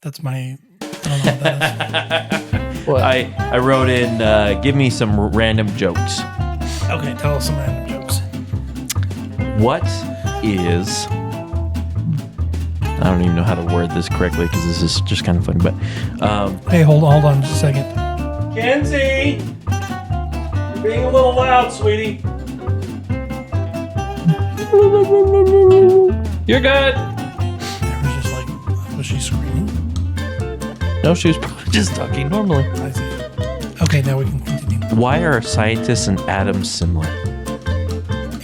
That's my. I don't know what that is. What? I wrote in, give me some random jokes. Okay, tell us some random jokes. What is... I don't even know how to word this correctly because this is just kind of funny, but... Hey, hold on just a second. Kenzie! You're being a little loud, sweetie. You're good. There was just like, was she screaming? No, she was probably just talking normally. I see. Okay, now we can continue. Why are scientists and atoms similar?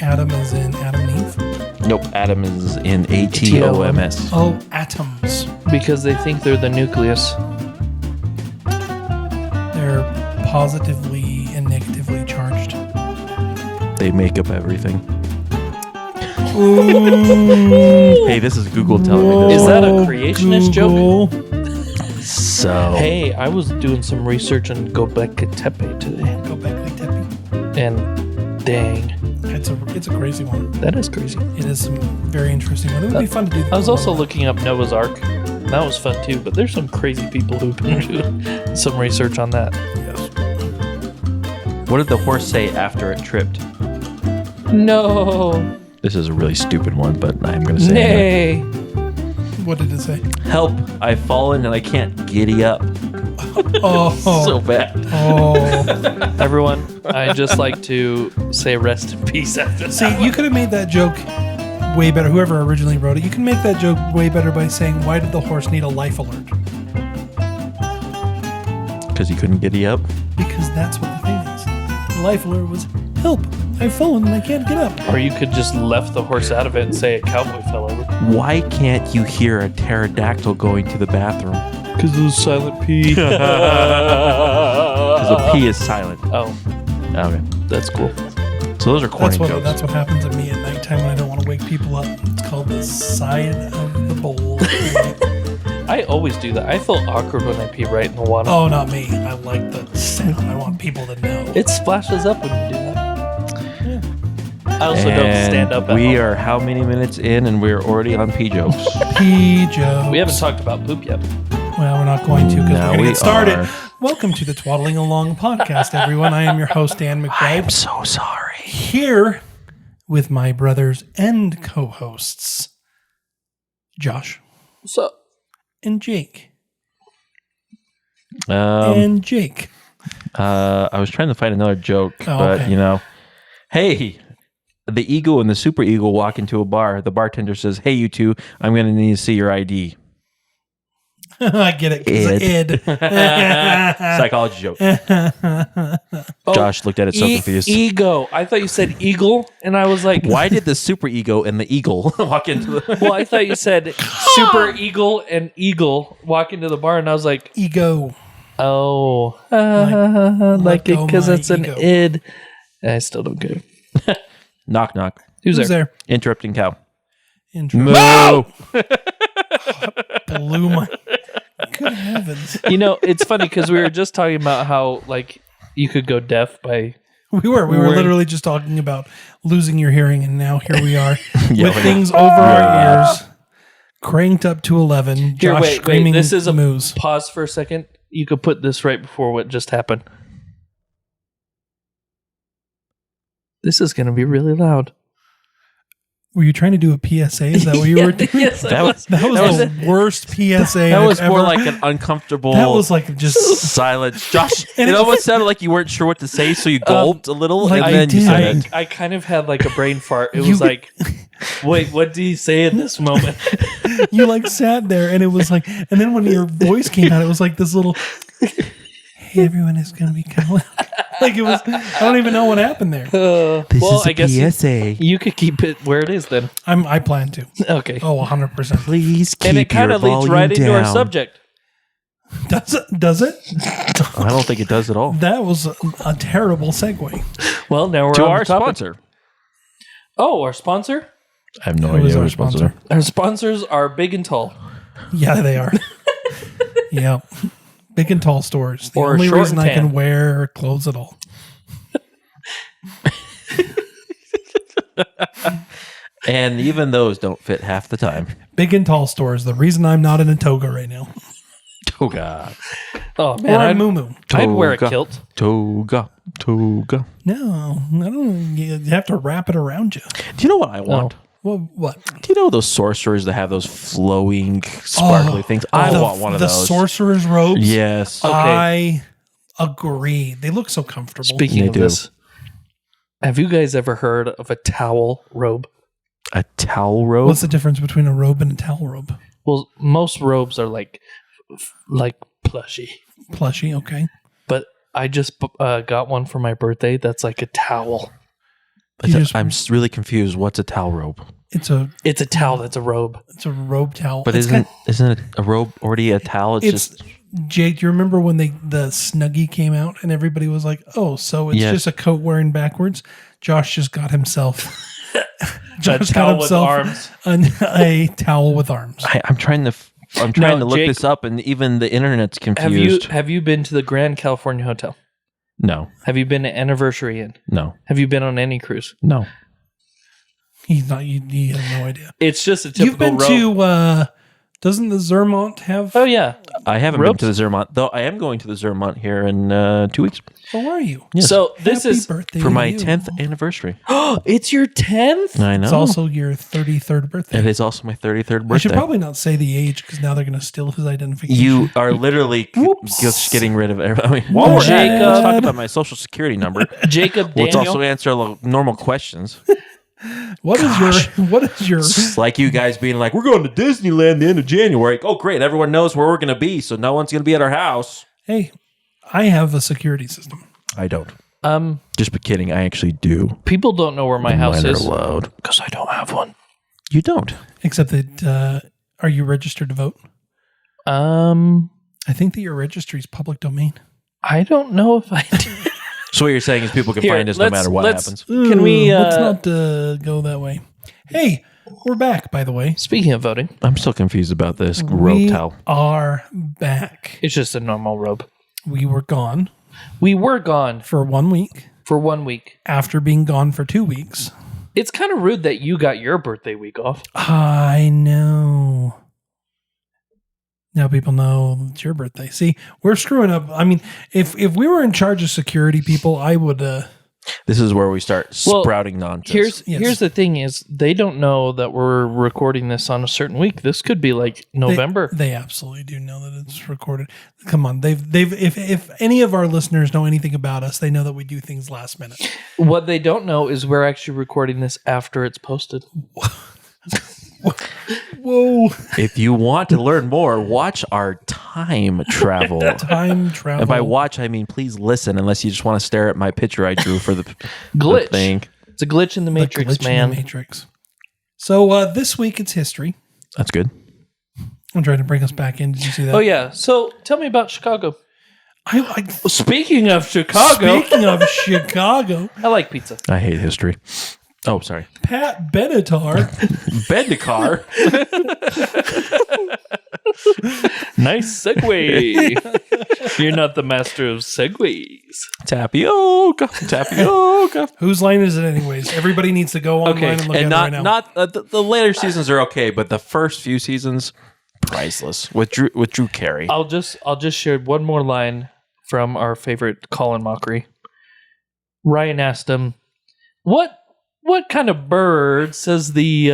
Adam is in Adam and Eve. Nope, atom is in ATOMS. Oh, atoms. Because they think they're the nucleus. They're positively and negatively charged. They make up everything. Ooh. Hey, this is Google telling me this. Is that a creationist joke? So... Hey, I was doing some research on Göbekli Tepe today. Göbekli Tepe. And dang, It's a crazy one. that is crazy. It is some very interesting one. It would be fun to do. I was also looking up Noah's Ark. That was fun too, but there's some crazy people who've been doing some research on that. Yes. What did the horse say after it tripped? No. This is a really stupid one, but I'm going to say Nay. What did it say? Help, I've fallen and I can't giddy up. Oh, So bad. oh. Everyone, I just like to say rest in peace after that. See, you could have made that joke way better. Whoever originally wrote it, you can make that joke way better by saying, "Why did the horse need a life alert?" Because he couldn't giddy up? Because that's what the thing is. The life alert was, "Help! I've fallen and I can't get up." Or you could just left the horse out of it and say a cowboy fell over. Why can't you hear a pterodactyl going to the bathroom? Because it was silent P. Because a P is silent. Oh, Okay. that's cool. So those are corny jokes. That's what happens to me at nighttime when I don't want to wake people up. It's called the side of the bowl. I always do that. I feel awkward when I pee right in the water. Oh, not me. I like the sound. I want people to know. It splashes up when you do that. I also don't stand up at we home. are how many minutes in and we're already on P jokes? P jokes. We haven't talked about poop yet. Well, we're not going to because No, we're going to we get started. are. Welcome to the Twaddling Along podcast, everyone. I am your host, Dan McBride. I'm so sorry. Here with my brothers and co-hosts, Josh So, and Jake. I was trying to find another joke, but okay. you know, hey, the eagle and the super eagle walk into a bar. The bartender says, "Hey, you two, I'm going to need to see your ID." I get it. Id. Psychology joke. Josh looked at it so confused. Ego. I thought you said eagle, and I was like, Why did the super ego and the eagle walk into the... well, I thought you said super eagle and eagle walk into the bar, and I was like, Ego. oh, Let like it go because my it's an ego. id. I still don't get it. Knock, knock. Who's there? Interrupting cow. Moo! Blew my... Good heavens. You know, it's funny because we were just talking about how like you could go deaf by. We were literally just talking about losing your hearing, and now here we are Yeah, with yeah. things over our ears, cranked up to 11. Here, Josh wait. screaming This is a moose. pause for a second. You could put this right before what just happened. This is going to be really loud. Were you trying to do a PSA? Is that what you were doing? Yes, That was- That was the worst PSA. That was I've more ever- like an uncomfortable That was like just. silence. Josh, And it it- almost sounded like you weren't sure what to say, so you gulped a little, like and I then you did. said it. I kind of had like a brain fart. It You- was like, wait, what do you say in this moment? You like sat there, and it was like, and then when your voice came out, it was like this little. Hey, everyone is going to be kind of loud. Like it was. I don't even know what happened there. Well, I guess PSA. you could keep it where it is then. I plan to. Okay. Oh, 100%. Please keep And it kind your of leads volume right into our down. subject. Does it? Does it? I don't think it does at all. That was a terrible segue. Well, now we're To on our the topic. sponsor. Oh, our sponsor? I have no Who idea is who our our sponsor. Our sponsors are big and tall. Yeah, they are. Yeah. Big and tall stores. The Or only short reason and I can tan. wear clothes at all. And even those don't fit half the time. Big and tall stores. The reason I'm not in a toga right now. Toga. Oh Or man, a I'd, muumuu. I'd wear a Toga. kilt. Toga. No, I don't. You have to wrap it around you. Do you know what I want? Well, what? Do you know those sorcerers that have those flowing, sparkly things? I want one of those. The sorcerer's robes. Yes. I agree. They look so comfortable. Speaking They of do. this, have you guys ever heard of a towel robe? A towel robe? What's the difference between a robe and a towel robe? Well, most robes are like plushy, Plushy, okay. but I just got one for my birthday that's like a towel. I'm really confused. What's a towel robe? It's a towel that's a robe. robe towel. But It's isn't a robe already a towel? It's Jake, do you remember when the Snuggie came out and everybody was like, "Oh, so it's Yes. just a coat wearing backwards?" Josh just got himself towel with arms. a towel with arms. I'm trying to look Jake, this up, and even the internet's confused. Have you been to the Grand California Hotel? No, Have you been to Anniversary Inn? no, Have you been on any cruise? no. He's not. He has no idea. It's just a typical You've been robe. to? Doesn't the Zermatt have? Oh yeah. I haven't Ropes? been to the Zermatt, though. I am going to the Zermatt here in 2 weeks How are you? Yes. So this Happy is birthday for to my you. 10th anniversary. it's your 10th? I know. It's also your 33rd birthday. It is also my 33rd birthday. I should probably not say the age because now they're going to steal his identification. You are literally Whoops. just getting rid of everything. I mean, while we're at it, Jacob. let's talk about my social security number. Jacob Let's Daniel. also answer normal questions. What is your It's like you guys being like, we're going to Disneyland the end of January. Oh, great. Everyone knows where we're going to be, so no one's going to be at our house. Hey, I have a security system. I don't. Just kidding. I actually do. People don't know where my house Mine are is loud. because I don't have one. You don't. Except that, are you registered to vote? I think that your registry is public domain. I don't know if I do. So what you're saying is people can Here, find us no matter what happens. Can we? Let's not go that way. Hey, we're back, by the way. Speaking of voting, I'm still confused about this rope We towel. are back. it's just a normal robe. We were gone We were gone for 1 week for 1 week. after being gone for 2 weeks. It's kind of rude that you got your birthday week off. I know. Now people know it's your birthday. See, we're screwing up. I mean, if we were in charge of security people, I would. This is where we start Well, sprouting nonsense. Here's the thing: is they don't know that we're recording this on a certain week. This could be like November. They absolutely do know that it's recorded. Come on, they've. If any of our listeners know anything about us, they know that we do things last minute. What they don't know is we're actually recording this after it's posted. Whoa, If you want to learn more, watch our time travel. time travel. And by watch, I mean please listen, unless you just want to stare at my picture I drew for the Glitch. the thing. It's a glitch in the The Matrix, glitch in man. the Matrix. So this week it's history. That's good. I'm trying to bring us back in. Did you see that? Oh yeah. So tell me about Chicago. I Speaking of Chicago, speaking of Chicago, I like pizza. I hate history. Oh, sorry. Pat Benatar. Bendikar. Nice segue. You're not the master of segues. Tapioca. Tapioca. Whose line is it, anyways? Everybody needs to go online Okay, and look And at it right now. the later seasons are okay, but the first few seasons, priceless. With Drew Carey. I'll just share one more line from our favorite Colin Mockery. Ryan asked him, "What kind of bird says the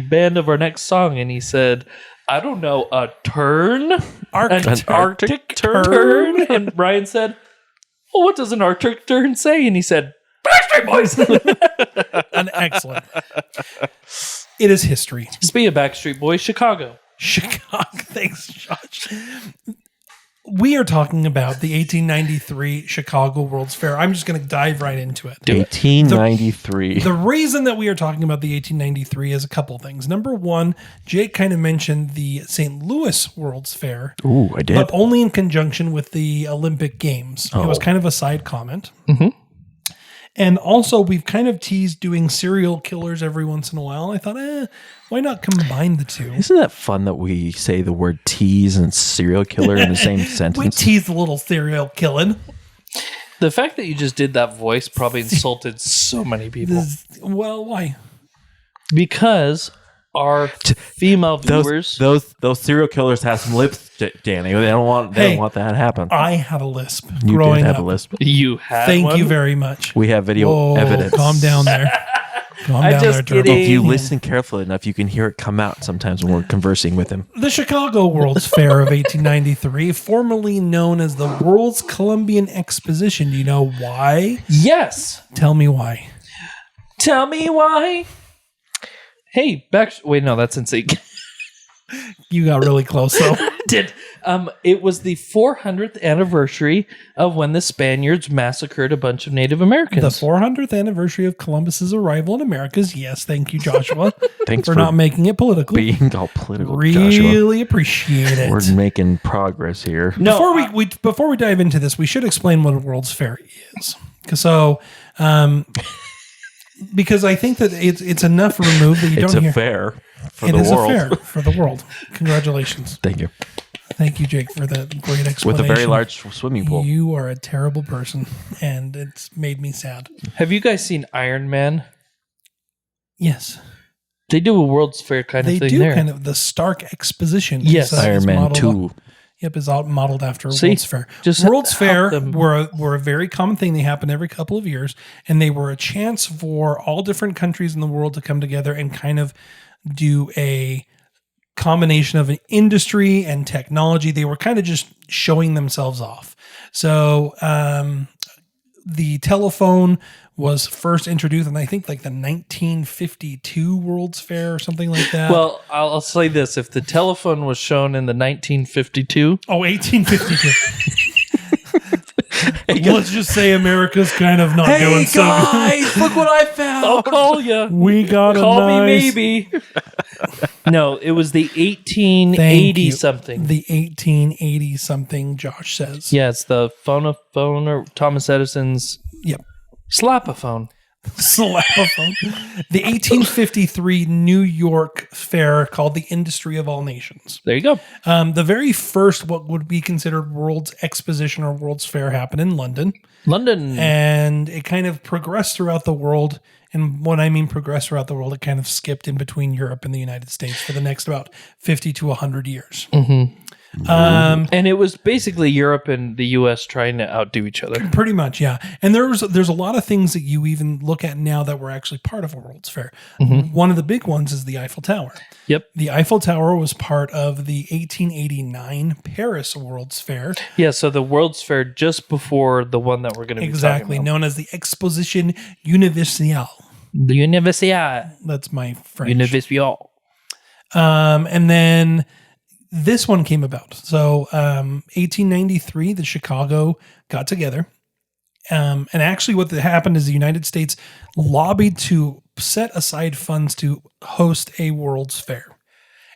band of our next song?" And he said, "I don't know, a tern, an Arctic tern." And Ryan said, "Well, what does an Arctic tern say?" And he said, "Backstreet Boys." An excellent. It is history. Speaking of Backstreet Boys, Chicago. Chicago. Thanks, Josh. We are talking about the 1893 Chicago World's Fair. I'm just going to dive right into it. 1893. The reason that we are talking about the 1893 is a couple things. Number one, Jake kind of mentioned the St. Louis World's Fair, Ooh, I did. but only in conjunction with the Olympic Games. It was kind of a side comment. Mhm. And also, we've kind of teased doing serial killers every once in a while. I thought, why not combine the two? Isn't that fun that we say the word tease and serial killer in the same We sentence? teased a little serial killing. The fact that you just did that voice probably insulted so many people. Well, why? Because our female viewers. Those serial killers have some lips, Danny. They don't want that to happen. I had a lisp You growing did have up. a lisp. You had Thank one? you very much. We have video Whoa, evidence. Calm down there. Calm I'm down just there, Turbo. kidding. If you listen carefully enough, you can hear it come out sometimes when we're conversing with him. The Chicago World's Fair of 1893, formerly known as the World's Columbian Exposition. Do you know why? Yes. Tell me why. Tell me why. Hey, wait, no, that's in sync. You got really close, though. Did it was the 400th anniversary of when the Spaniards massacred a bunch of Native Americans. The 400th anniversary of Columbus's arrival in Americas. Yes, thank you, Joshua. Thanks for not making it political. being all political, Joshua. Really appreciate it. We're making progress here. No, Before we dive into this, we should explain what a World's Fair is. Because I think that it's enough removed that you It's don't a hear. fair for It the is world. a fair for the world. Congratulations. Thank you. Thank you, Jake, for that great explanation. With a very large swimming pool. You are a terrible person, and it's made me sad. have you guys seen Iron Man? Yes. They do a World's Fair kind They of thing do there. kind of the Stark Exposition. Yes. Iron Man 2. Is modeled after See, World's Fair. just World's help Fair them. were a very common thing. They happen every couple of years, and they were a chance for all different countries in the world to come together and kind of do a combination of an industry and technology. They were kind of just showing themselves off. So the telephone was first introduced, and I think like the 1952 World's Fair or something like that. Well, I'll say this: if the telephone was shown in the 1952, 1852. Let's just say America's kind of not doing so good. look what I found. I'll call you. We got Call a nice, me maybe. No, it was the Thank 1880 you. something. The 1880 something, Josh says. Yeah, it's the phonophone or Thomas Edison's Yep. slapaphone. Slapaphone. The 1853 New York Fair called the Industry of All Nations. There you go. The very first, what would be considered World's Exposition or World's Fair, happened in London. London. And it kind of progressed throughout the world. And when I mean progressed throughout the world, it kind of skipped in between Europe and the United States for the next about 50 to 100 years. And it was basically Europe and the U.S. trying to outdo each other. Pretty much, yeah. And there's a lot of things that you even look at now that were actually part of a World's Fair. One of the big ones is the Eiffel Tower. Yep. The Eiffel Tower was part of the 1889 Paris World's Fair. Yeah, so the World's Fair just before the one that we're going to be Exactly, talking about. known as the Exposition Universelle. The Universiade. That's my French. Universelle. And then this one came about. So 1893, the Chicago got together. And actually what happened is the United States lobbied to set aside funds to host a World's Fair.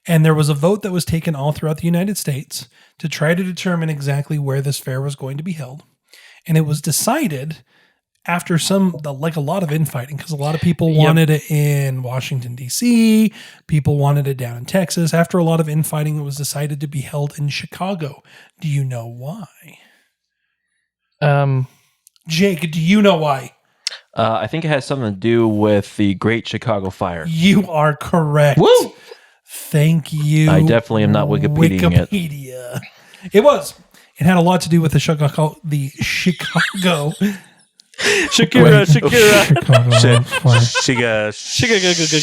And there was a vote that was taken all throughout the United States to try to determine exactly where this fair was going to be held. And it was decided after a lot of infighting, because a lot of people wanted it in Washington, D.C., people wanted it down in Texas. After a lot of infighting, it was decided to be held in Chicago. Do you know why? Jake, do you know why? I think it has something to do with the Great Chicago Fire. You are correct. Woo! Thank you. I definitely am not Wikipediaing it. Wikipedia. It was. It had a lot to do with the Chicago. Shakira.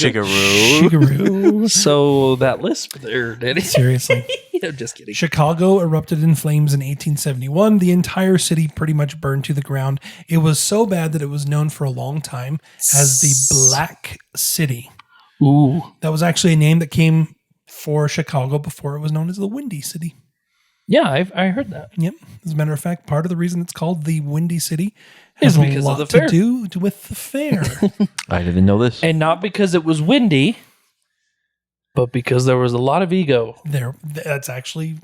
Shigaroo. So that lisp there, Danny. Seriously. I'm just kidding. Chicago erupted in flames in 1871. The entire city pretty much burned to the ground. It was so bad that it was known for a long time as the Black City. Ooh. That was actually a name that came for Chicago before it was known as the Windy City. Yeah, I heard that. Yep. As a matter of fact, part of the reason it's called the Windy City Is has a because of lot the to fair. do with the fair. I didn't know this. And not because it was windy, but because there was a lot of ego. That's actually,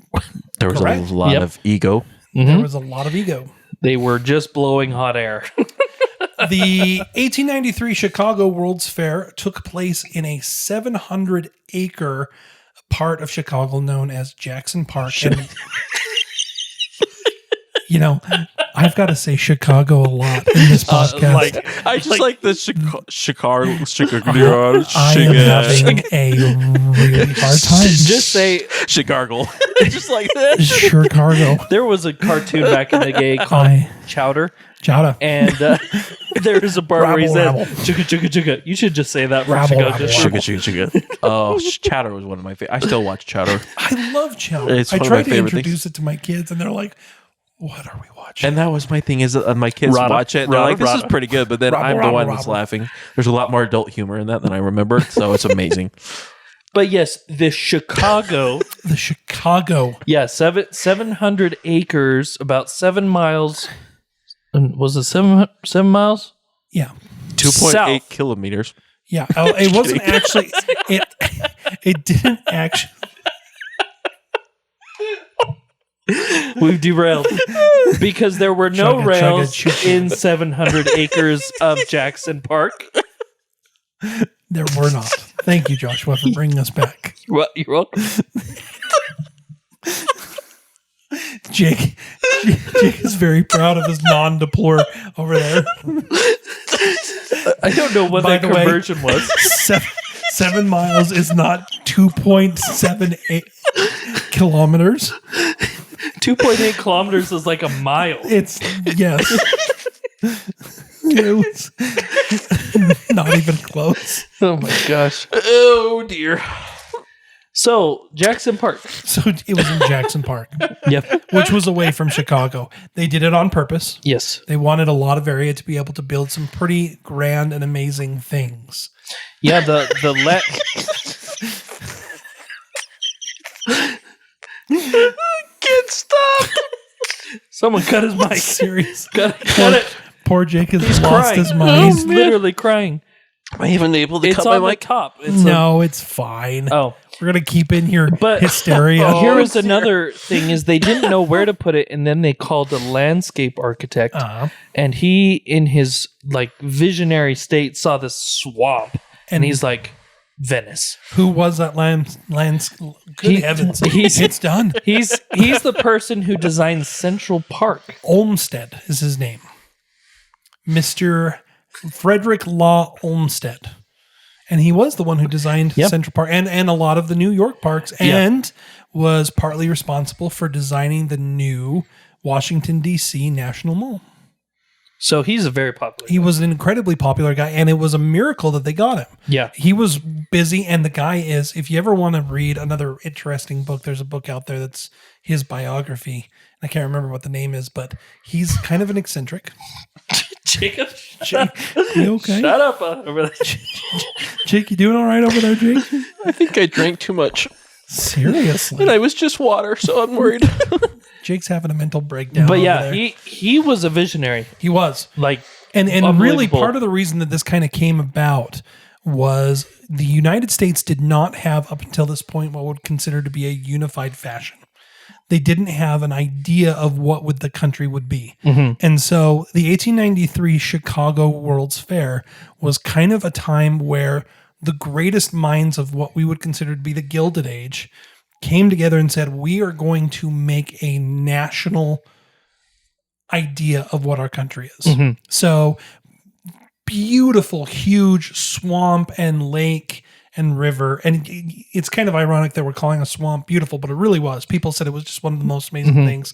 There was correct. a lot Yep. of ego. there was a lot of ego. They were just blowing hot air. The 1893 Chicago World's Fair took place in a 700-acre part of Chicago known as Jackson Park. And You know, I've got to say Chicago a lot in this podcast. I just like the Chicago. I am having a really hard time. Just say Chicago. Just like that. Chicago. there was a cartoon back in the day called Chowder. Chowder. And there is a part where he said, Rabble. chugga, chugga, chugga. You should just say that for Rabble, Chicago. rabble, Just rabble. Sugar. Oh, Chowder was one of my favorites. I still watch Chowder. I love Chowder. It's I one of tried my to favorite introduce things. it to my kids, and they're like, "What are we watching?" And that was my thing is that my kids Rada, watch it. And they're rada, like, this is rada. pretty good. But then Rabble, I'm the rabble, one that's rabble. laughing. There's a lot more adult humor in that than I remember. So it's amazing. But yes, the Chicago, The Chicago. 700 acres, about 7 miles. And was it 7 miles? Yeah, 2.8 South. kilometers. yeah. Oh, it wasn't actually. It didn't actually. We've derailed because there were no Chugga, chugga, rails chugga. in 700 acres of Jackson Park. There were not. Thank you, Joshua, for bringing us back. Well, you're welcome. Jake is very proud of his non-deplore over there. I don't know what By that the way- conversion was. 7 miles is not 2.78 kilometers. 2.8 kilometers is like a mile. It's yes. It was not even close. Oh my gosh. Oh, dear. So, Jackson Park. So it was in Jackson Park, Yep. which was away from Chicago. They did it on purpose. Yes. They wanted a lot of area to be able to build some pretty grand and amazing things. Yeah, the Can't stop. someone cut his mic. Serious. Cut it. Poor Jake has He's lost crying. his mind. He's literally crying. Am I even able to It's cut on my the mic? top. No, it's fine. Oh. We're gonna keep in here But hysteria. here was another thing is they didn't know where to put it, and then they called a landscape architect, and he in his like visionary state saw this swamp, and he's like, Venice. Who was that good heavens. It's done. He's the person who designed Central Park. Olmsted is his name. Mr. Frederick Law Olmsted. And he was the one who designed Central Park and a lot of the New York parks and was partly responsible for designing the new Washington, D.C. National Mall. So he's a very popular. He was an incredibly popular guy, and it was a miracle that they got him. Yeah. He was busy, and the guy is, if you ever want to read another interesting book, there's a book out there that's his biography. I can't remember what the name is, but he's kind of an eccentric. Jacob, You okay? shut up over there. Jake, you doing all right over there, Jake? I think I drank too much. Seriously. And I was just water, so I'm worried. Jake's having a mental breakdown. But over yeah, there. he was a visionary. he was. Like, And really unbelievable. part of the reason that this kind of came about was the United States did not have up until this point what would consider to be a unified fashion. They didn't have an idea of what would the country would be. And so the 1893 Chicago World's Fair was kind of a time where the greatest minds of what we would consider to be the Gilded Age came together and said, we are going to make a national idea of what our country is. So beautiful, huge swamp and lake and river. And it's kind of ironic that we're calling a swamp beautiful, but it really was. People said it was just one of the most amazing things.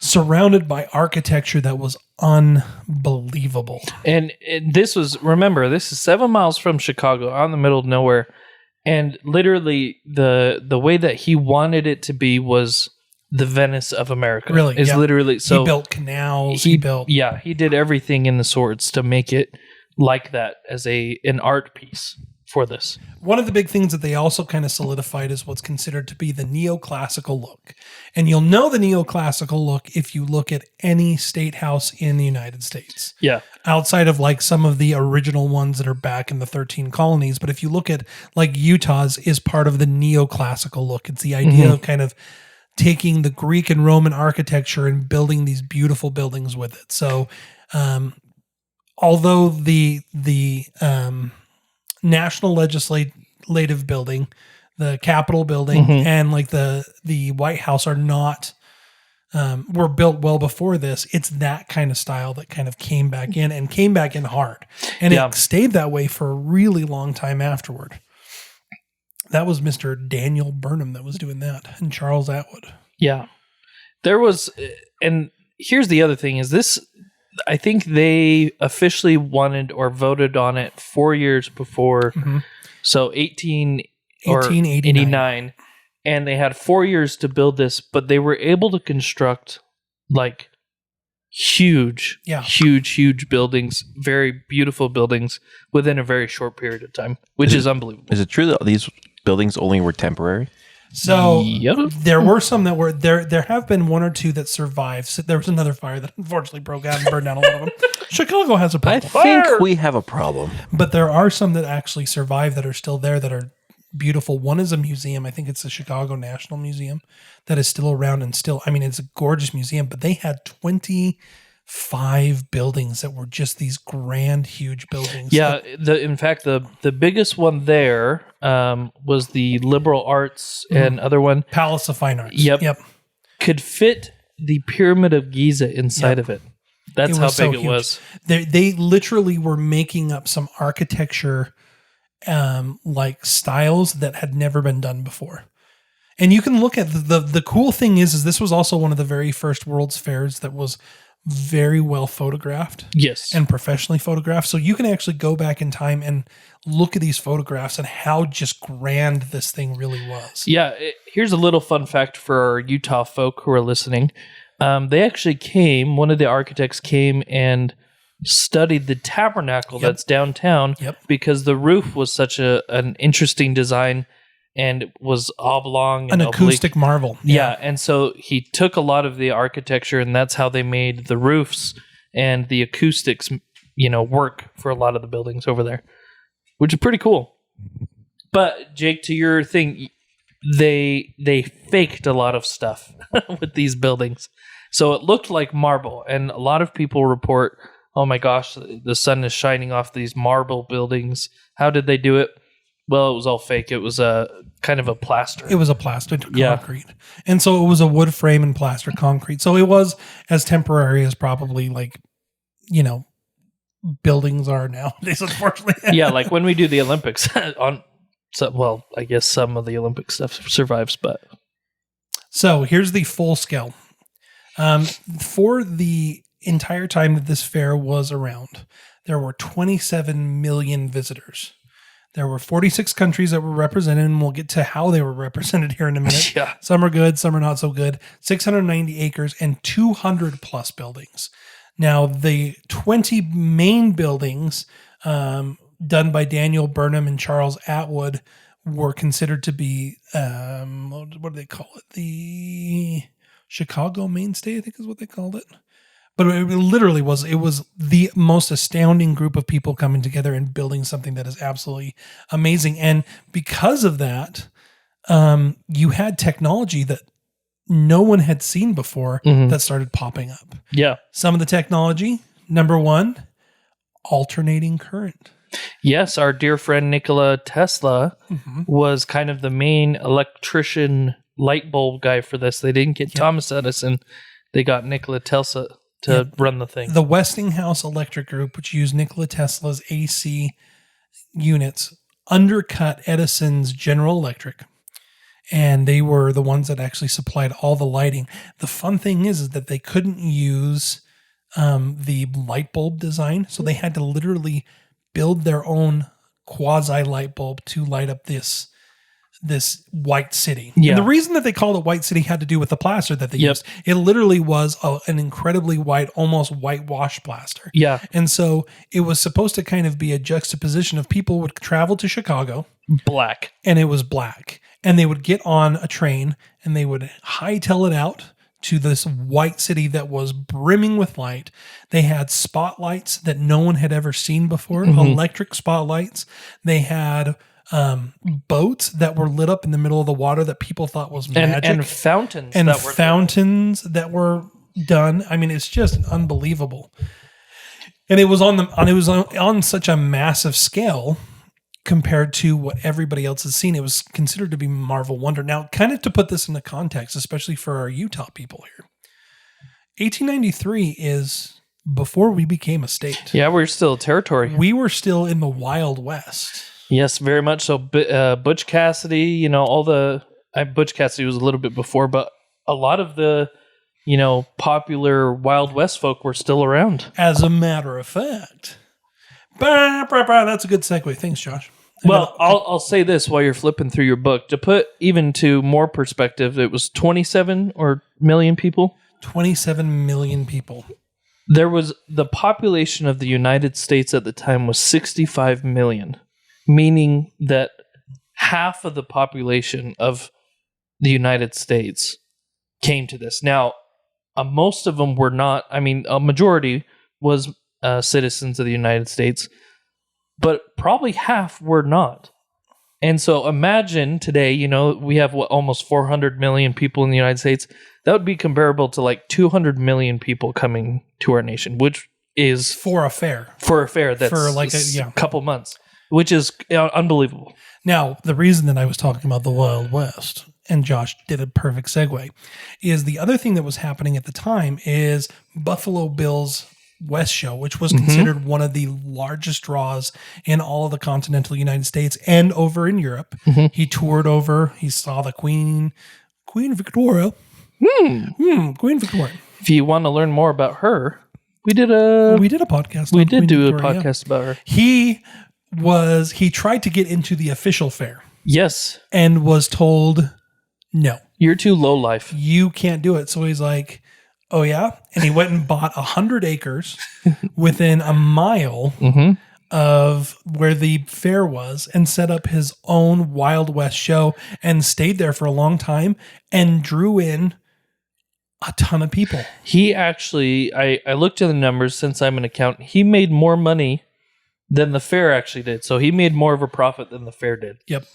Surrounded by architecture that was unbelievable. and this was, remember, this is 7 miles from Chicago, out in the middle of nowhere. And literally, the way that he wanted it to be was the Venice of America. Really, is yeah. literally so. He built canals. He built. Yeah, he did everything in the sorts to make it like that as an art piece for this. One of the big things that they also kind of solidified is what's considered to be the neoclassical look. And you'll know the neoclassical look if you look at any state house in the United States. Yeah. Outside of like some of the original ones that are back in the 13 colonies. But if you look at like Utah's is part of the neoclassical look. It's the idea of kind of taking the Greek and Roman architecture and building these beautiful buildings with it. So although the National Legislative Building, the Capitol Building, and like the White House are not were built well before this. It's that kind of style that kind of came back in hard. And Yeah. it stayed that way for a really long time afterward. That was Mr. Daniel Burnham that was doing that, and Charles Atwood. Yeah. There was, and here's the other thing is this, I think they officially wanted or voted on it 4 years before. So 1889. And they had 4 years to build this, but they were able to construct like huge buildings, very beautiful buildings within a very short period of time, which is unbelievable. Is it true that these buildings only were temporary? So Yep. there were some that were there. There have been one or two that survived. So there was another fire that unfortunately broke out and burned down a lot of them. Chicago has a I problem, think we have a problem. but there are some that actually survive that are still there that are beautiful. One is a museum. I think it's the Chicago National Museum that is still around and still. I mean, it's a gorgeous museum, but they had 25 buildings that were just these grand, huge buildings. Yeah, in fact the biggest one there was the liberal arts and other one Palace of Fine Arts. Yep. Could fit the Pyramid of Giza inside of it. That's how big it was. They literally were making up some architecture like styles that had never been done before. And you can look at the cool thing is this was also one of the very first World's Fairs that was very well photographed. Yes. And professionally photographed. So you can actually go back in time and look at these photographs and how just grand this thing really was. Yeah, here's a little fun fact for our Utah folk who are listening. They actually one of the architects came and studied the tabernacle that's downtown because the roof was such an interesting design and it was oblong and an acoustic marvel. Yeah, and so he took a lot of the architecture and that's how they made the roofs and the acoustics, work for a lot of the buildings over there, which is pretty cool. But Jake, to your thing, they faked a lot of stuff with these buildings. So it looked like marble, and a lot of people report, oh my gosh, the sun is shining off these marble buildings. How did they do it? Well, it was all fake. It was a kind of a plaster. It was a plastered concrete. And so it was a wood frame and plaster concrete. So it was as temporary as probably buildings are nowadays, unfortunately. Yeah, like when we do the Olympics I guess some of the Olympic stuff survives, but. So here's the full scale. For the entire time that this fair was around, there were 27 million visitors. There were 46 countries that were represented, and we'll get to how they were represented here in a minute. Yeah. Some are good, some are not so good. 690 acres and 200 plus buildings. Now, the 20 main buildings done by Daniel Burnham and Charles Atwood were considered to be, what do they call it? The Chicago Mainstay, I think is what they called it. But it literally was the most astounding group of people coming together and building something that is absolutely amazing. And because of that, you had technology that no one had seen before that started popping up. Yeah. Some of the technology, number one, alternating current. Yes, our dear friend Nikola Tesla was kind of the main electrician light bulb guy for this. They didn't get Thomas Edison. They got Nikola Tesla to run the thing. The Westinghouse Electric Group, which used Nikola Tesla's AC units, undercut Edison's General Electric. And they were the ones that actually supplied all the lighting. The fun thing is that they couldn't use the light bulb design. So they had to literally build their own quasi light bulb to light up this white city. Yeah. And the reason that they called it White City had to do with the plaster that they used. It literally was an incredibly white, almost whitewash plaster. Yeah. And so it was supposed to kind of be a juxtaposition of people would travel to Chicago. Black. And it was black. And they would get on a train and they would hightail it out to this white city that was brimming with light. They had spotlights that no one had ever seen before, electric spotlights. They had boats that were lit up in the middle of the water that people thought was magic. And fountains. That were done. I mean, it's just unbelievable. And it was on such a massive scale compared to what everybody else has seen. It was considered to be Marvel Wonder. Now, kind of to put this into context, especially for our Utah people here, 1893 is before we became a state. Yeah, we're still a territory. We were still in the Wild West. Yes, very much so. Butch Cassidy, all the... Butch Cassidy was a little bit before, but a lot of the, popular Wild West folk were still around. As a matter of fact. That's a good segue. Thanks, Josh. Well, I'll say this while you're flipping through your book. To put even to more perspective, it was 27 or million people. 27 million people. There was the population of the United States at the time was 65 million, meaning that half of the population of the United States came to this. Now, most of them were not. A majority was citizens of the United States, but probably half were not. And so imagine today, we have almost 400 million people in the United States. That would be comparable to like 200 million people coming to our nation, which is for a fair. That's for like a couple months, which is unbelievable. Now, the reason that I was talking about the Wild West, and Josh did a perfect segue, is the other thing that was happening at the time is Buffalo Bill's West Show, which was considered one of the largest draws in all of the continental United States and over in Europe. He toured over. He saw the Queen Victoria. Queen Victoria. If you want to learn more about her, we did a podcast. We did do a podcast about her. He tried to get into the official fair. Yes. And was told, no. You're too low life. You can't do it. So he's like, oh yeah? And he went and bought 100 acres within a mile of where the fair was and set up his own Wild West show and stayed there for a long time and drew in a ton of people. He actually, I looked at the numbers since I'm an accountant. He made more money than the fair actually did. So he made more of a profit than the fair did. Yep.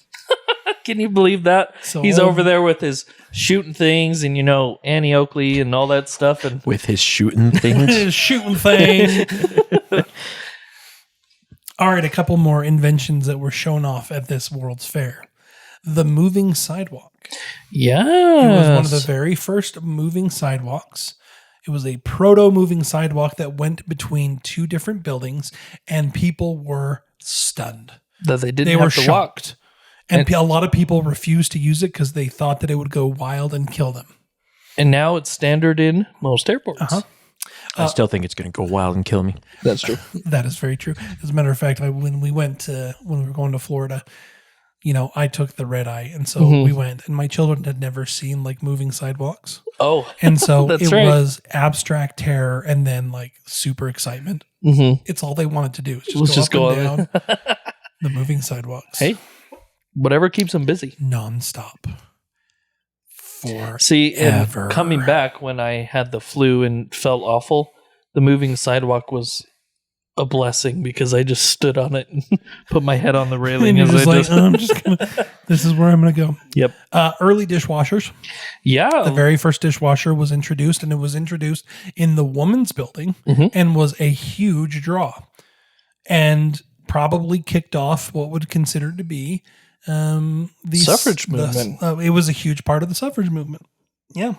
Can you believe that? So he's over there with his shooting things and, Annie Oakley and all that stuff. And with his shooting things. Shooting things. All right, a couple more inventions that were shown off at this World's Fair. The moving sidewalk. Yeah. It was one of the very first moving sidewalks. It was a proto-moving sidewalk that went between two different buildings, and people were stunned. That they didn't have to walk. And a lot of people refused to use it because they thought that it would go wild and kill them. And now it's standard in most airports. I still think it's going to go wild and kill me. That's true. That is very true. As a matter of fact, when we were going to Florida, I took the red eye. And so we went, and my children had never seen like moving sidewalks. Oh, and so it right. was abstract terror and then like super excitement. It's all they wanted to do. It's just go up and down the moving sidewalks. Hey, whatever keeps them busy. Nonstop. See, and coming back when I had the flu and felt awful, the moving sidewalk was a blessing because I just stood on it and put my head on the railing. And I'm just gonna. This is where I'm going to go. Yep. Early dishwashers. Yeah. The very first dishwasher was introduced, and it was introduced in the woman's building and was a huge draw, and probably kicked off what would consider to be the suffrage movement. It was a huge part of the suffrage movement. Yeah.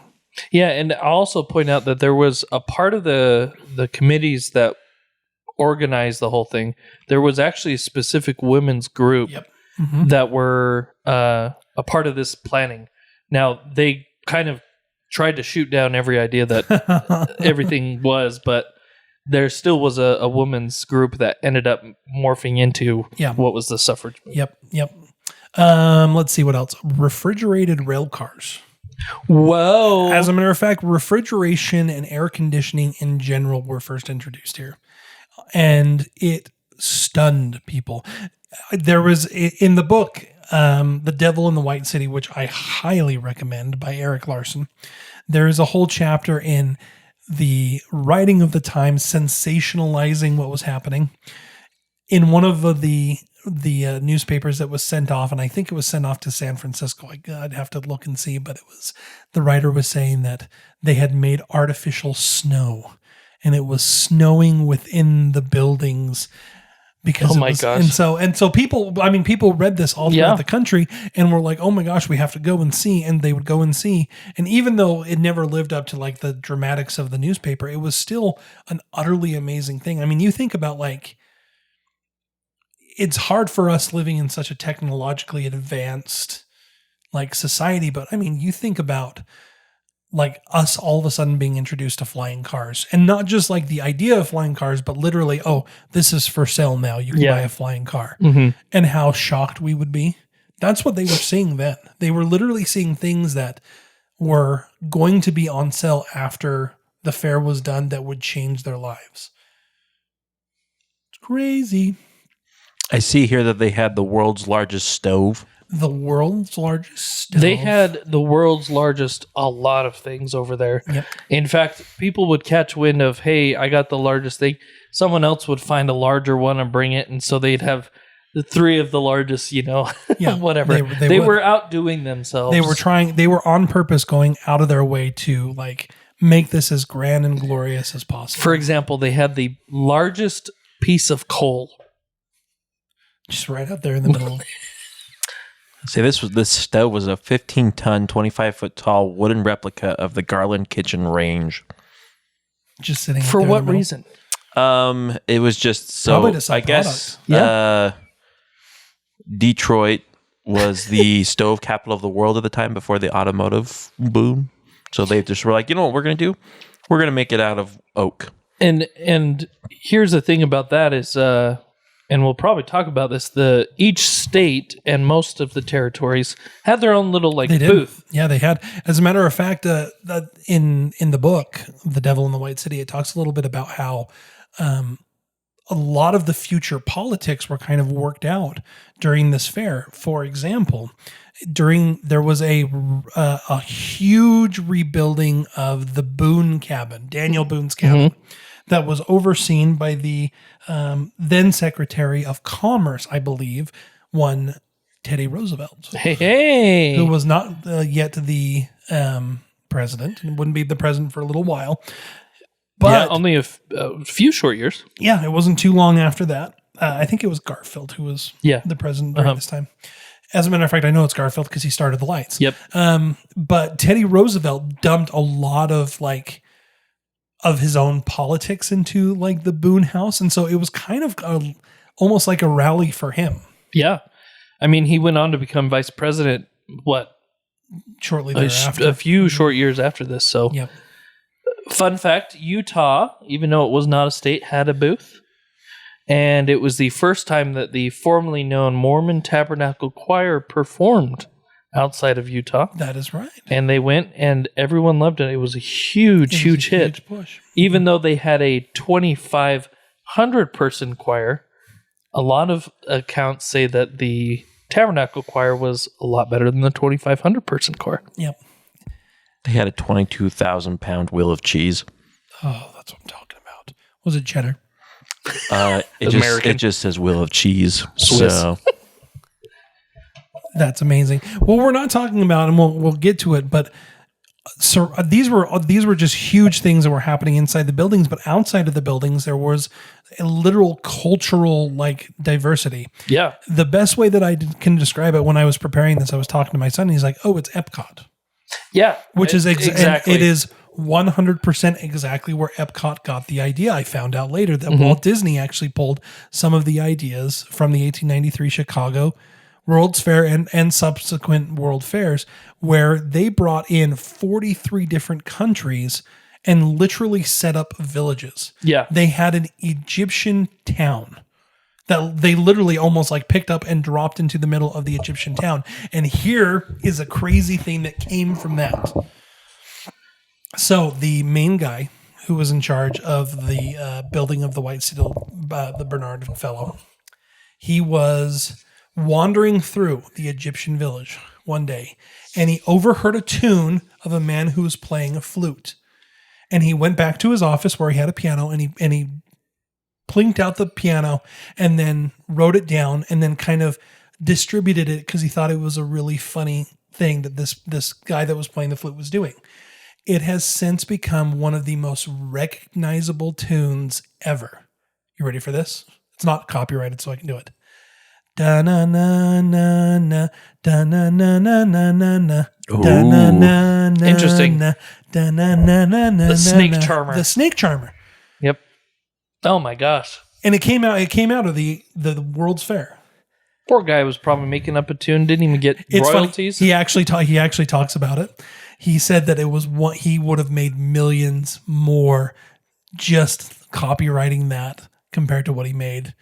Yeah, and I'll also point out that there was a part of the committees that organized the whole thing. There was actually a specific women's group that were a part of this planning. Now, they kind of tried to shoot down every idea that everything was, but there still was a women's group that ended up morphing into what was the suffrage movement. Yep. Let's see what else. Refrigerated rail cars. Whoa. As a matter of fact, refrigeration and air conditioning in general were first introduced here. And it stunned people. There was, in the book, The Devil in the White City, which I highly recommend, by Eric Larson, there is a whole chapter in the writing of the time sensationalizing what was happening. In one of the newspapers that was sent off, and I think it was sent off to San Francisco. I'd have to look and see, but the writer was saying that they had made artificial snow, and it was snowing within the buildings because Oh it my was, gosh. and so people, I mean, people read this all throughout the country and were like, oh my gosh, we have to go and see. And they would go and see. And even though it never lived up to like the dramatics of the newspaper, it was still an utterly amazing thing. I mean, you think about like, it's hard for us living in such a technologically advanced like society, but I mean, you think about like us all of a sudden being introduced to flying cars, and not just like the idea of flying cars, but literally, oh, this is for sale now. You can buy a flying car, and how shocked we would be. That's what they were seeing then. They were literally seeing things that were going to be on sale after the fair was done that would change their lives. It's crazy. I see here that they had the world's largest stove. The world's largest stove. They had the world's largest, a lot of things over there. Yep. In fact, people would catch wind of, hey, I got the largest thing. Someone else would find a larger one and bring it. And so they'd have the three of the largest, whatever. They were outdoing themselves. They were on purpose going out of their way to like make this as grand and glorious as possible. For example, they had the largest piece of coal. Just right up there in the middle. See, this stove was a 15-ton, 25-foot tall wooden replica of the Garland kitchen range. Just sitting For there what reason? It was just so. Probably to sell I guess. product. Detroit was the stove capital of the world at the time before the automotive boom. So they just were like, you know what we're going to do? We're going to make it out of oak. And here's the thing about that is, and we'll probably talk about this, each state and most of the territories had their own little like booth. Yeah, they had. As a matter of fact, that in the book, The Devil in the White City, it talks a little bit about how a lot of the future politics were kind of worked out during this fair. For example, there was a huge rebuilding of the Boone cabin, Daniel Boone's cabin, that was overseen by the then Secretary of Commerce, I believe, one Teddy Roosevelt. Hey. Who was not yet the president and wouldn't be the president for a little while. But only a few short years. Yeah, it wasn't too long after that. I think it was Garfield who was the president during this time. As a matter of fact, I know it's Garfield because he started the lights. Yep. But Teddy Roosevelt dumped a lot of of his own politics into like the Boone House, and so it was kind of almost like a rally for him. Yeah, I mean, he went on to become vice president. Shortly thereafter, a few short years after this. So, yep. Fun fact: Utah, even though it was not a state, had a booth, and it was the first time that the formerly known Mormon Tabernacle Choir performed outside of Utah. That is right. And they went, and everyone loved it. It was a huge hit. Huge push. Even though they had a 2,500-person choir, a lot of accounts say that the Tabernacle Choir was a lot better than the 2,500-person choir. Yep. They had a 22,000-pound wheel of cheese. Oh, that's what I'm talking about. Was it cheddar? It just says wheel of cheese. Swiss. So. That's amazing. Well, we're not talking about, and we'll get to it, but so these were just huge things that were happening inside the buildings, but outside of the buildings, there was a literal cultural like diversity. Yeah. The best way that I can describe it, when I was preparing this, I was talking to my son, and he's like, "Oh, it's Epcot." Yeah, which is exactly. It is 100% exactly where Epcot got the idea. I found out later that Walt Disney actually pulled some of the ideas from the 1893 Chicago World's Fair and subsequent World Fairs, where they brought in 43 different countries and literally set up villages. Yeah. They had an Egyptian town that they literally almost like picked up and dropped into the middle of the Egyptian town. And here is a crazy thing that came from that. So the main guy who was in charge of the building of the White Citadel, the Bernard fellow, he was wandering through the Egyptian village one day, and he overheard a tune of a man who was playing a flute. And he went back to his office where he had a piano, and he plinked out the piano and then wrote it down and then kind of distributed it because he thought it was a really funny thing that this guy that was playing the flute was doing. It has since become one of the most recognizable tunes ever. You ready for this? It's not copyrighted, so I can do it. Da na na na na da na na na na na na da na na na. Interesting. Da na na na na. The snake charmer. The snake charmer. Yep. Oh my gosh. And it came out of the World's Fair. Poor guy was probably making up a tune, didn't even get royalties. Funny. He actually talks about it. He said that it was what he would have made millions more just copywriting that compared to what he made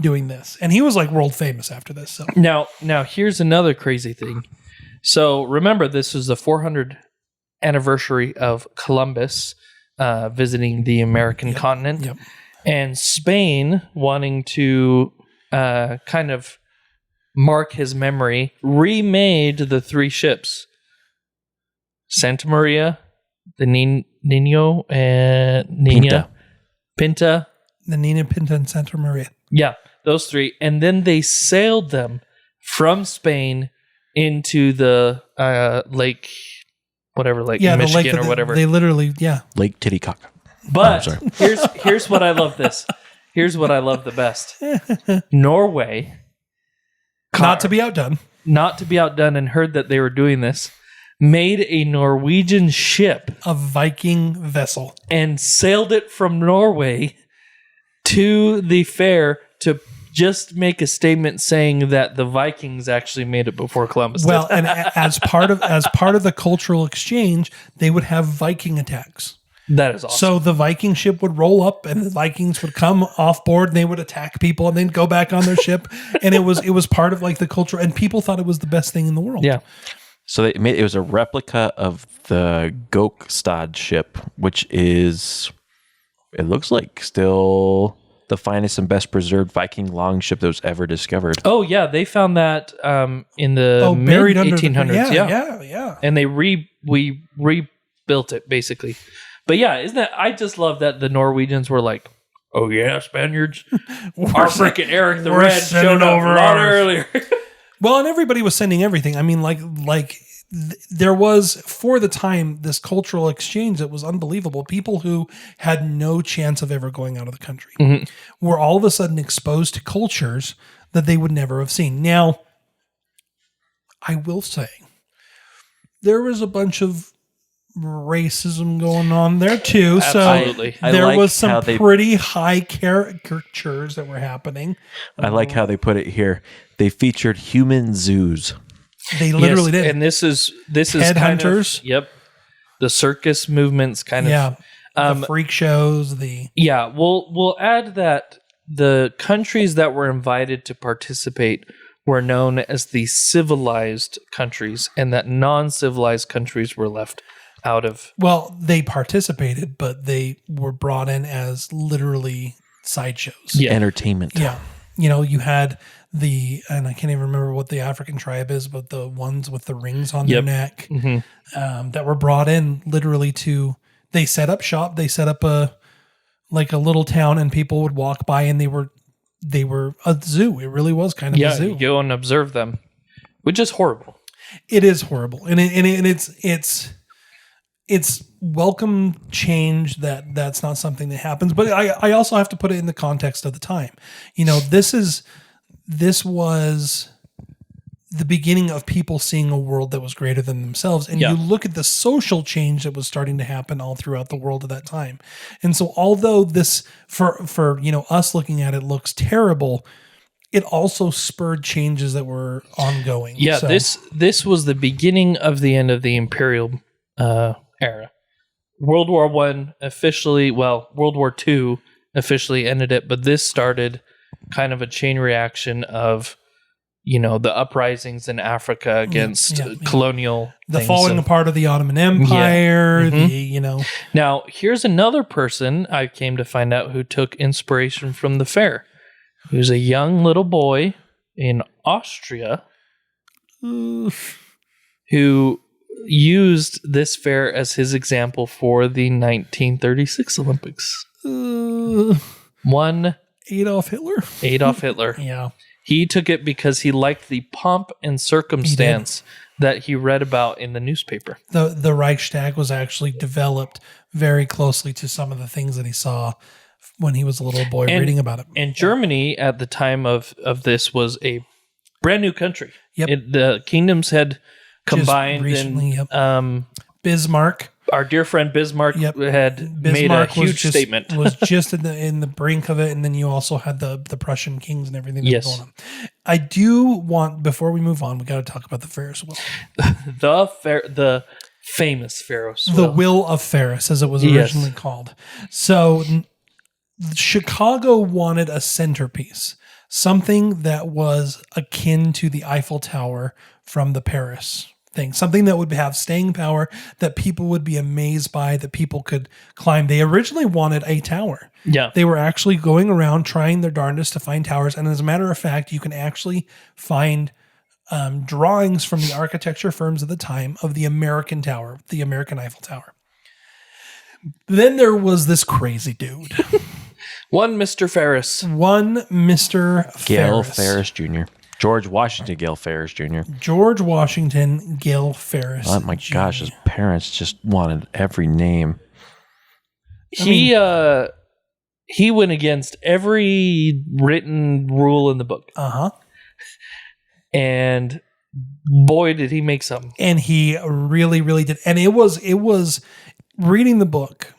doing this. And he was like world famous after this. So Now here's another crazy thing. So remember, this was the 400th anniversary of Columbus visiting the American continent. Yep. And Spain, wanting to kind of mark his memory, remade the 3 ships. Santa Maria, the Nino and Nina, Pinta. The Nina, Pinta, and Santa Maria. Yeah, those 3. And then they sailed them from Spain into the lake, whatever, lake Michigan or whatever. They literally, Lake Titicaca. But here's what I love this. Here's what I love the best. Norway. Not to be outdone. And heard that they were doing this, made a Norwegian ship. A Viking vessel. And sailed it from Norway to the fair to just make a statement saying that the Vikings actually made it before Columbus did. Well, and as part of the cultural exchange, they would have Viking attacks. That is awesome. So the Viking ship would roll up, and the Vikings would come off board, and they would attack people, and then go back on their ship. And it was part of like the culture, and people thought it was the best thing in the world. Yeah. So it was a replica of the Gokstad ship, which is, it looks like still the finest and best preserved Viking longship that was ever discovered. Oh yeah, they found that in the mid 1800s. Yeah. And they rebuilt it basically. But yeah, isn't that? I just love that the Norwegians were like, "Oh yeah, Spaniards, our freaking Eric the Red showed up a lot earlier." Well, and everybody was sending everything. I mean, there was, for the time, this cultural exchange that was unbelievable. People who had no chance of ever going out of the country were all of a sudden exposed to cultures that they would never have seen. Now, I will say, there was a bunch of racism going on there too. Absolutely. So there was some pretty high caricatures that were happening. I like how they put it here. They featured human zoos. They literally did. And this is headhunters. Yep. The circus movements kind of. The freak shows. We'll add that the countries that were invited to participate were known as the civilized countries, and that non-civilized countries were left out of. Well, they participated, but they were brought in as literally sideshows. Yeah. Entertainment. Yeah. You had and I can't even remember what the African tribe is, but the ones with the rings on their neck that were brought in literally they set up shop. They set up a little town, and people would walk by, and they were a zoo. It really was kind of a zoo. You go and observe them, which is horrible. It is horrible. And it's welcome change that's not something that happens. But I also have to put it in the context of the time. This was the beginning of people seeing a world that was greater than themselves. And you look at the social change that was starting to happen all throughout the world at that time. And so although this, for us looking at it, looks terrible, it also spurred changes that were ongoing. Yeah, so, this was the beginning of the end of the imperial era. World War I officially, World War II officially ended it, but this started kind of a chain reaction of, the uprisings in Africa against colonial the falling apart of the Ottoman Empire. Now, here's another person I came to find out who took inspiration from the fair. He was a young little boy in Austria who used this fair as his example for the 1936 Olympics. Adolf Hitler. Yeah. He took it because he liked the pomp and circumstance that he read about in the newspaper. The Reichstag was actually developed very closely to some of the things that he saw when he was a little boy reading about it. And Germany at the time of this was a brand new country. Yep. The kingdoms had combined. Just recently, and Bismarck. our dear friend Bismarck had made a huge statement. Was just in the brink of it, and then you also had the Prussian kings and everything that was going on. I do want, before we move on, we got to talk about the Ferris wheel. the famous Ferris wheel. The Will of Ferris, as it was originally called. So Chicago wanted a centerpiece, something that was akin to the Eiffel Tower from the Paris thing, something that would have staying power, that people would be amazed by, that people could climb. They originally wanted a tower. Yeah. They were actually going around trying their darndest to find towers. And as a matter of fact, you can actually find drawings from the architecture firms of the time of the American Tower, the American Eiffel Tower. Then there was this crazy dude. One Mr. Ferris. Gale Ferris Jr. George Washington Gale Ferris Jr. George Washington Gale Ferris. Oh my gosh, his parents just wanted every name. He went against every written rule in the book. Uh-huh. And boy, did he make something. And he really, really did. And it was reading the book,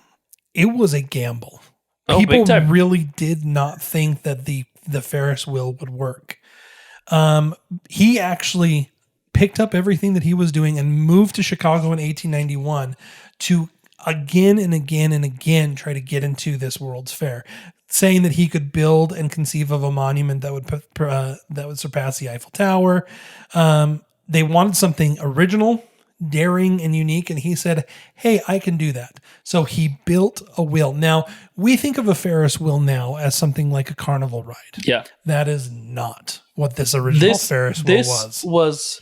it was a gamble. People really did not think that the Ferris wheel would work. He actually picked up everything that he was doing and moved to Chicago in 1891 to again and again and again try to get into this World's Fair, saying that he could build and conceive of a monument that would surpass the Eiffel Tower. They wanted something original, daring, and unique, and he said, hey, I can do that. So he built a wheel. Now, we think of a Ferris wheel now as something like a carnival ride. Yeah. That is not what this original Ferris wheel was. This was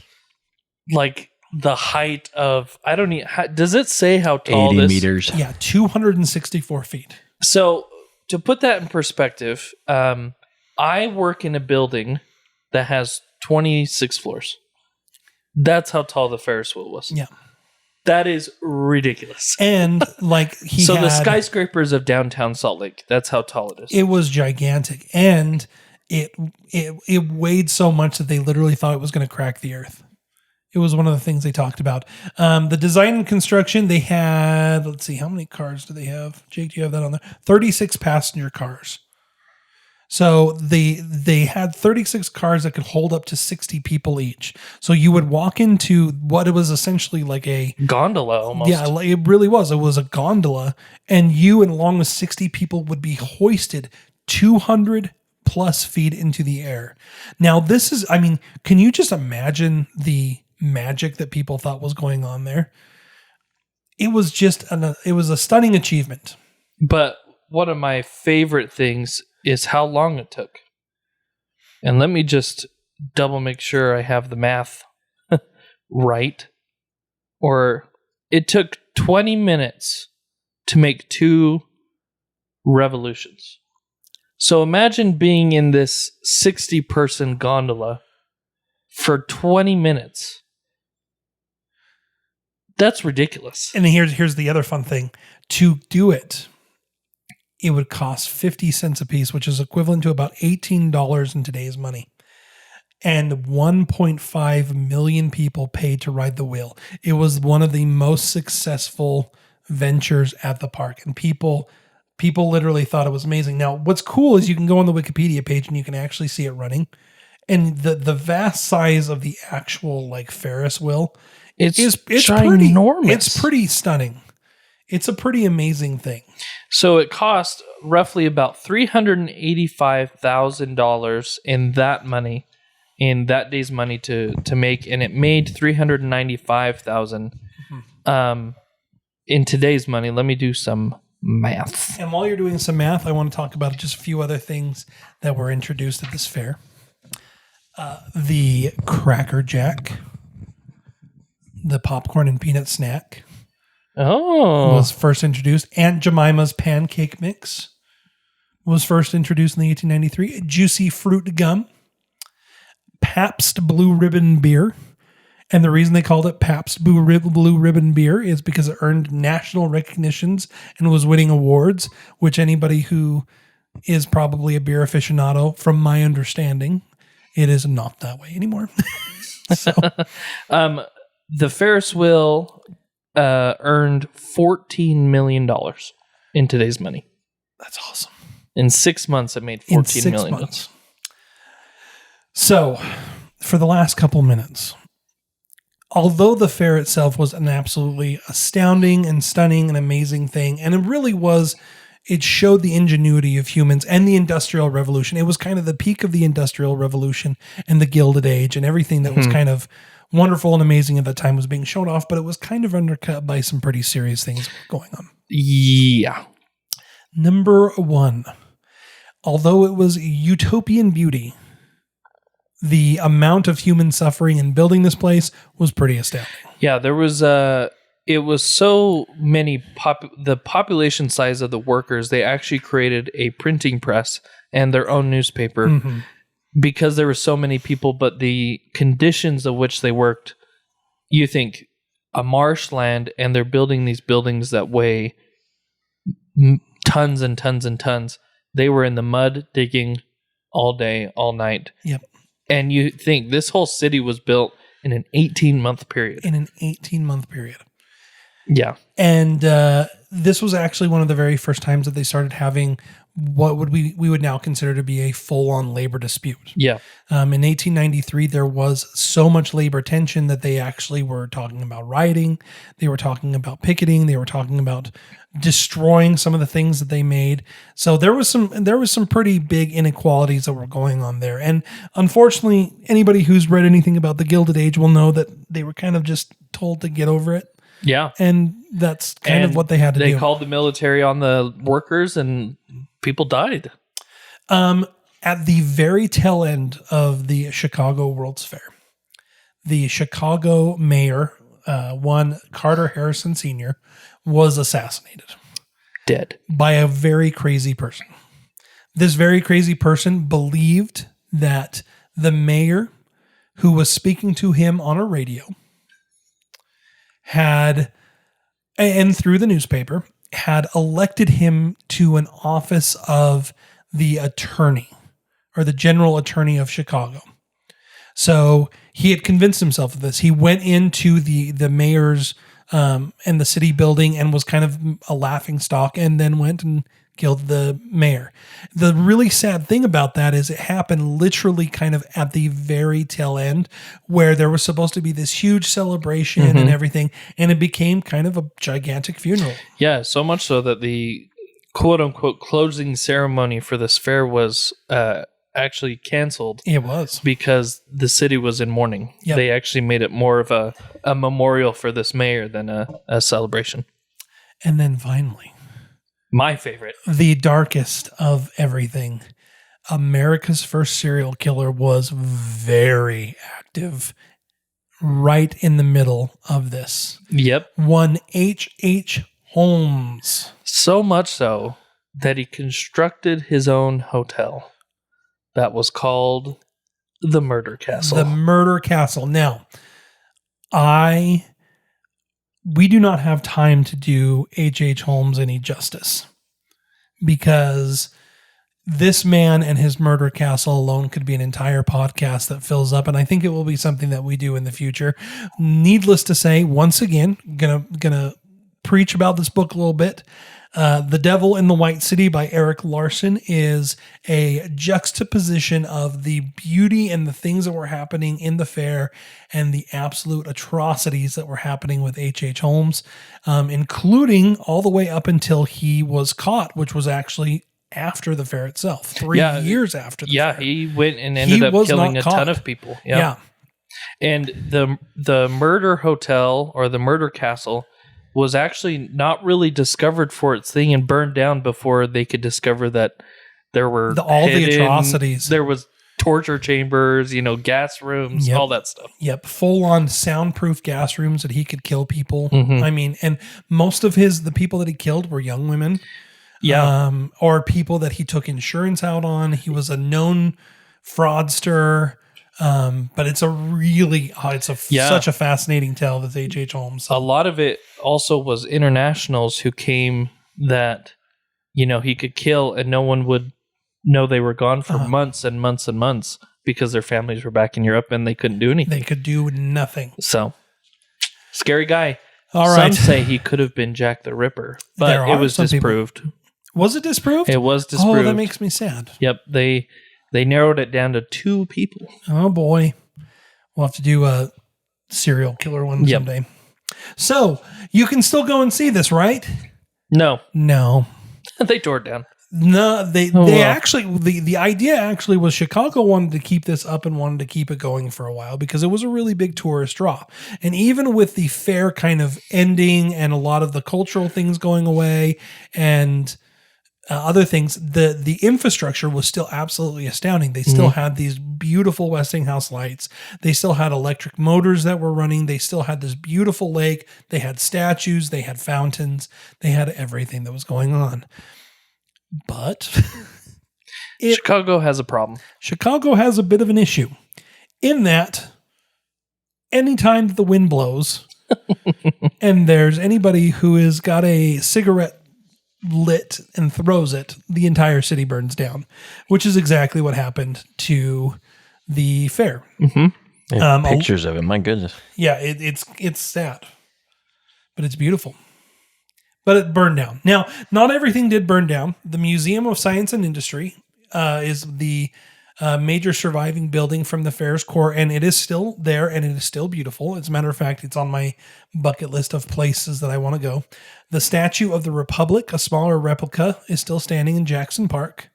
like the height of, I don't need, does it say how tall 80 this? meters. Yeah, 264 feet. So to put that in perspective, I work in a building that has 26 floors. That's how tall the Ferris wheel was. Yeah. That is ridiculous. And like the skyscrapers of downtown Salt Lake, that's how tall it is. It was gigantic. And it weighed so much that they literally thought it was going to crack the earth. It was one of the things they talked about. The design and construction, they had, let's see, how many cars do they have? Jake, do you have that on there? 36 passenger cars. So they had 36 cars that could hold up to 60 people each. So you would walk into what it was essentially like a gondola almost. Yeah, it really was. It was a gondola, and you and along with 60 people would be hoisted 200 plus feet into the air. Now this is, I mean, can you just imagine the magic that people thought was going on there? It was just it was a stunning achievement. But one of my favorite things is how long it took. And let me just double make sure I have the math right. Or it took 20 minutes to make 2 revolutions. So imagine being in this 60-person gondola for 20 minutes. That's ridiculous. And here's the other fun thing. To do it, it would cost 50 cents a piece, which is equivalent to about $18 in today's money. And 1.5 million people paid to ride the wheel. It was one of the most successful ventures at the park. And people literally thought it was amazing. Now, what's cool is you can go on the Wikipedia page and you can actually see it running. And the vast size of the actual like Ferris wheel it's ginormous. It's pretty stunning. It's a pretty amazing thing. So it cost roughly about $385,000 in that day's money to make, and it made $395,000 in today's money. Let me do some math. And while you're doing some math, I want to talk about just a few other things that were introduced at this fair. The Cracker Jack, the popcorn and peanut snack. Was first introduced. Aunt Jemima's pancake mix was first introduced in the 1893. Juicy fruit gum, Pabst Blue Ribbon beer, And the reason they called it Pabst Blue Ribbon beer is because it earned national recognitions and was winning awards, which anybody who is probably a beer aficionado, from my understanding, it is not that way anymore. So, the Ferris wheel earned $14 million in today's money. that's awesome. In 6 months, it made In $14 6 million. months. So, for the last couple minutes, although the fair itself was an absolutely astounding and stunning and amazing thing, and it really was, it showed the ingenuity of humans and the Industrial Revolution. It was kind of the peak of the Industrial Revolution and the Gilded Age, and everything that was kind of wonderful and amazing at that time was being shown off, but it was kind of undercut by some pretty serious things going on. Yeah. Number 1, although it was utopian beauty, the amount of human suffering in building this place was pretty astounding. Yeah, there was it was so many the population size of the workers, they actually created a printing press and their own newspaper because there were so many people, but the conditions of which they worked, you think a marshland, and they're building these buildings that weigh tons and tons and tons. They were in the mud digging all day, all night. Yep. And you think this whole city was built in an 18-month period. In an 18-month period. Yeah. And this was actually one of the very first times that they started having what we would now consider to be a full-on labor dispute. Yeah. In 1893, there was so much labor tension that they actually were talking about rioting. They were talking about picketing. They were talking about destroying some of the things that they made. So there was some pretty big inequalities that were going on there. And unfortunately, anybody who's read anything about the Gilded Age will know that they were kind of just told to get over it. Yeah. And that's kind of what they had to do. They called the military on the workers and people died. At the very tail end of the Chicago World's Fair, the Chicago mayor, one Carter Harrison Sr., was assassinated. Dead. By a very crazy person. This very crazy person believed that the mayor who was speaking to him on a radio had, and through the newspaper, had elected him to an office of the attorney or the general attorney of Chicago. So he had convinced himself of this. He went into the mayor's and the city building and was kind of a laughing stock, and then went and killed the mayor. The really sad thing about that is it happened literally kind of at the very tail end, where there was supposed to be this huge celebration and everything, and it became kind of a gigantic funeral. Yeah, so much so that the quote-unquote closing ceremony for this fair was actually canceled. It was. Because the city was in mourning. Yep. They actually made it more of a memorial for this mayor than a celebration. And then finally, my favorite, the darkest of everything, America's first serial killer was very active right in the middle of this. Yep. One H.H. Holmes. So much so that he constructed his own hotel that was called the Murder Castle. The Murder Castle. Now, we do not have time to do H.H. Holmes any justice, because this man and his murder castle alone could be an entire podcast that fills up, and I think it will be something that we do in the future. Needless to say, once again, gonna preach about this book a little bit. The Devil in the White City by Eric Larson is a juxtaposition of the beauty and the things that were happening in the fair and the absolute atrocities that were happening with H.H. Holmes, including all the way up until he was caught, which was actually after the fair itself, 3 years after the fair. Yeah, he went and ended up killing a ton of people. Yeah. And the murder hotel, or the murder castle, was actually not really discovered for its thing and burned down before they could discover that there were the atrocities. There was torture chambers, gas rooms, all that stuff. Yep. Full on soundproof gas rooms that he could kill people. I mean, and most of the people that he killed were young women. Yeah. Or people that he took insurance out on. He was a known fraudster. But it's a really, Yeah. such a fascinating tale that's H.H. Holmes. A lot of it also was internationals who came that, he could kill and no one would know they were gone for months and months and months because their families were back in Europe and they couldn't do anything. They could do nothing. So, scary guy. All right. Some say he could have been Jack the Ripper, but it was disproved. Was it disproved? It was disproved. Oh, that makes me sad. Yep. They narrowed it down to 2 people. Oh, boy. We'll have to do a serial killer one someday. So, you can still go and see this, right? No. They tore it down. No, they actually, the idea actually was Chicago wanted to keep this up and wanted to keep it going for a while because it was a really big tourist draw. And even with the fair kind of ending and a lot of the cultural things going away and other things, the infrastructure was still absolutely astounding. They still had these beautiful Westinghouse lights. They still had electric motors that were running. They still had this beautiful lake. They had statues. They had fountains. They had everything that was going on. But Chicago has a problem. Chicago has a bit of an issue in that anytime the wind blows and there's anybody who has got a cigarette lit and throws it, the entire city burns down, which is exactly what happened to the fair. Pictures of it, my goodness. Yeah, it's sad, but it's beautiful. But it burned down. Now, not everything did burn down. The Museum of Science and Industry is the major surviving building from the fair's core, and it is still there, and it is still beautiful. As a matter of fact, it's on my bucket list of places that I want to go. The Statue of the Republic, a smaller replica, is still standing in Jackson Park.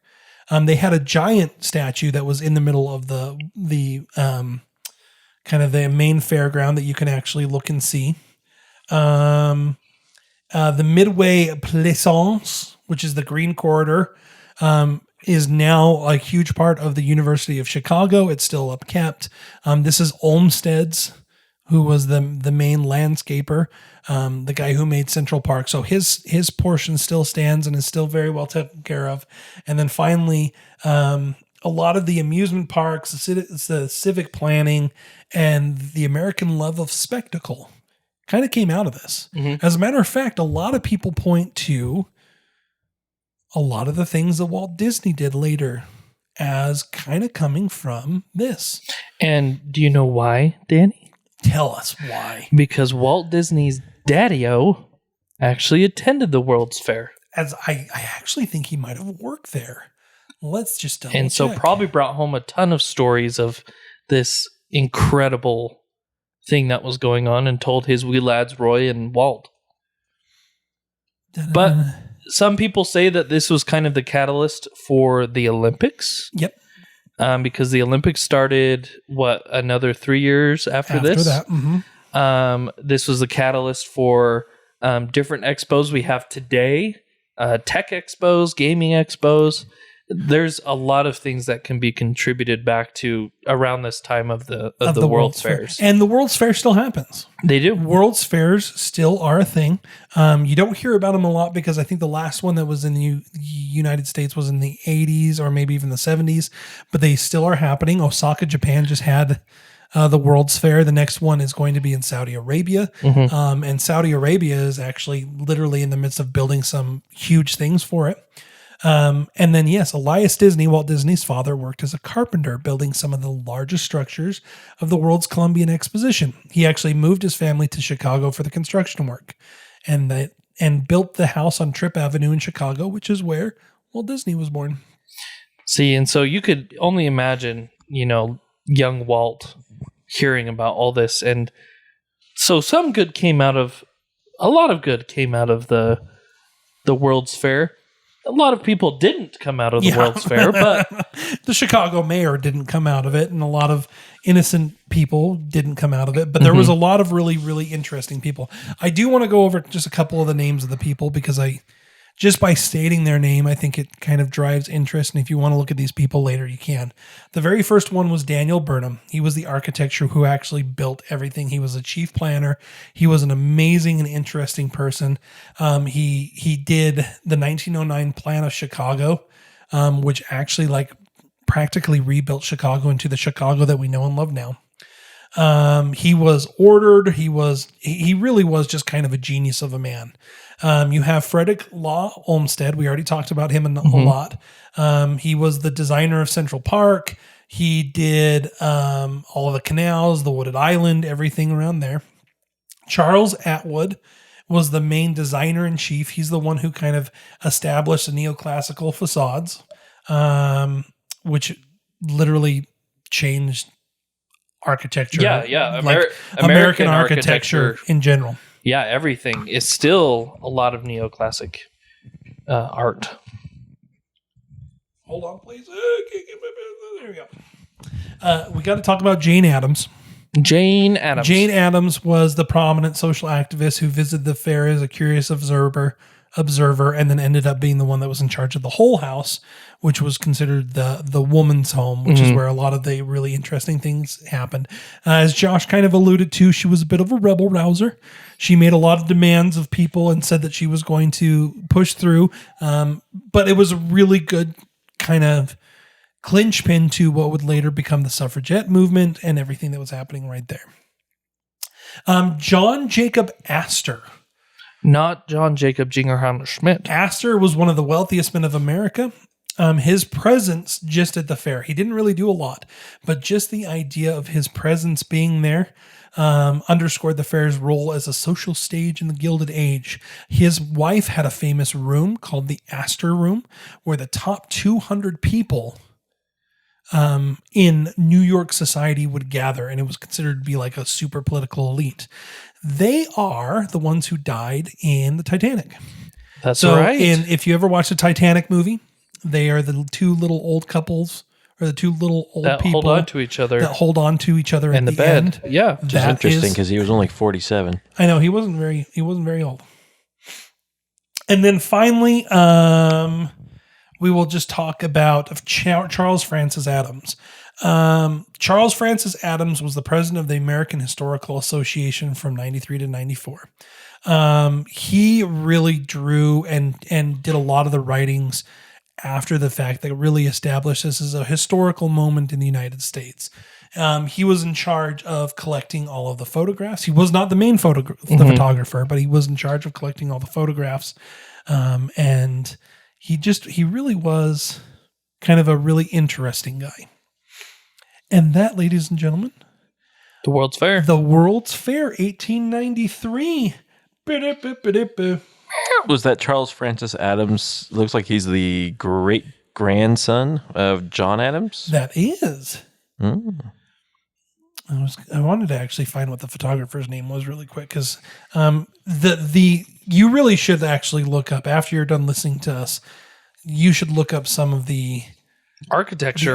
They had a giant statue that was in the middle of the kind of the main fairground that you can actually look and see. The Midway Plaisance, which is the Green Corridor, is now a huge part of the University of Chicago. It's still upkept. This is Olmsted's, who was the main landscaper, the guy who made Central Park. So his portion still stands and is still very well taken care of. And then finally, a lot of the amusement parks, the civic planning, and the American love of spectacle kind of came out of this. As a matter of fact, a lot of people point to a lot of the things that Walt Disney did later as kind of coming from this. And do you know why, Danny? Tell us why. Because Walt Disney's daddy-o actually attended the World's Fair. As I actually think he might have worked there. Let's just double and so check. Probably brought home a ton of stories of this incredible thing that was going on and told his wee lads Roy and Walt. But some people say that this was kind of the catalyst for the Olympics. Yep. Because the Olympics started, another 3 years after this? After that. This was the catalyst for different expos we have today. Tech expos, gaming expos. There's a lot of things that can be contributed back to around this time of the World's Fairs. And the World's Fair still happens. They do. World's Fairs still are a thing. You don't hear about them a lot because I think the last one that was in the United States was in the 80s or maybe even the 70s, but they still are happening. Osaka, Japan just had the World's Fair. The next one is going to be in Saudi Arabia. And Saudi Arabia is actually literally in the midst of building some huge things for it. And then, yes, Elias Disney, Walt Disney's father, worked as a carpenter, building some of the largest structures of the world's Columbian Exposition. He actually moved his family to Chicago for the construction work and built the house on Tripp Avenue in Chicago, which is where Walt Disney was born. See, and so you could only imagine, young Walt hearing about all this. And so a lot of good came out of the World's Fair. A lot of people didn't come out of the World's Fair, but the Chicago mayor didn't come out of it, and a lot of innocent people didn't come out of it. But there was a lot of really, really interesting people. I do want to go over just a couple of the names of the people because just by stating their name, I think it kind of drives interest. And if you want to look at these people later, you can. The very first one was Daniel Burnham. He was the architect who actually built everything. He was a chief planner. He was an amazing and interesting person. He did the 1909 plan of Chicago, which actually practically rebuilt Chicago into the Chicago that we know and love now. He was ordered. He really was just kind of a genius of a man. You have Frederick Law Olmsted. We already talked about him a lot. He was the designer of Central Park. He did all of the canals, the wooded island, everything around there. Charles Atwood was the main designer in chief. He's the one who kind of established the neoclassical facades, which literally changed architecture. Yeah. American architecture in general. Yeah, everything is still a lot of neoclassic art. Hold on, please. There we go. We got to talk about Jane Addams. Jane Addams. Jane Addams was the prominent social activist who visited the fair as a curious observer, and then ended up being the one that was in charge of the whole house, which was considered the woman's home, which is where a lot of the really interesting things happened. As Josh kind of alluded to, she was a bit of a rebel rouser. She made a lot of demands of people and said that she was going to push through, but it was a really good kind of clinchpin to what would later become the suffragette movement and everything that was happening right there. John Jacob Astor. Not John Jacob Jingleheimer Schmidt. Astor was one of the wealthiest men of America. His presence just at the fair, he didn't really do a lot, but just the idea of his presence being there underscored the fair's role as a social stage in the Gilded Age. His wife had a famous room called the Astor Room, where the top 200 people in New York society would gather, and it was considered to be like a super political elite. They are the ones who died in the Titanic. That's right. And if you ever watch the Titanic movie, they are the two little old couples, or the two little old that people hold on to each other. that hold on to each other in at the the bed. end. Yeah. Which is interesting because he was only 47. I know he wasn't very old. And then finally, we will just talk about Charles Francis Adams. Charles Francis Adams was the president of the American Historical Association from 93 to 94. He really drew and did a lot of the writings after the fact that really established this as a historical moment in the United States. He was in charge of collecting all of the photographs. He was not the main photographer, but he was in charge of collecting all the photographs. And he really was kind of a really interesting guy. And that, ladies and gentlemen, The World's Fair. the World's Fair, 1893. Was that Charles Francis Adams? Looks like he's the great grandson of John Adams. That is. I wanted to actually find what the photographer's name was really quick, because you really should actually look up, after you're done listening to us, you should look up some of the Architecture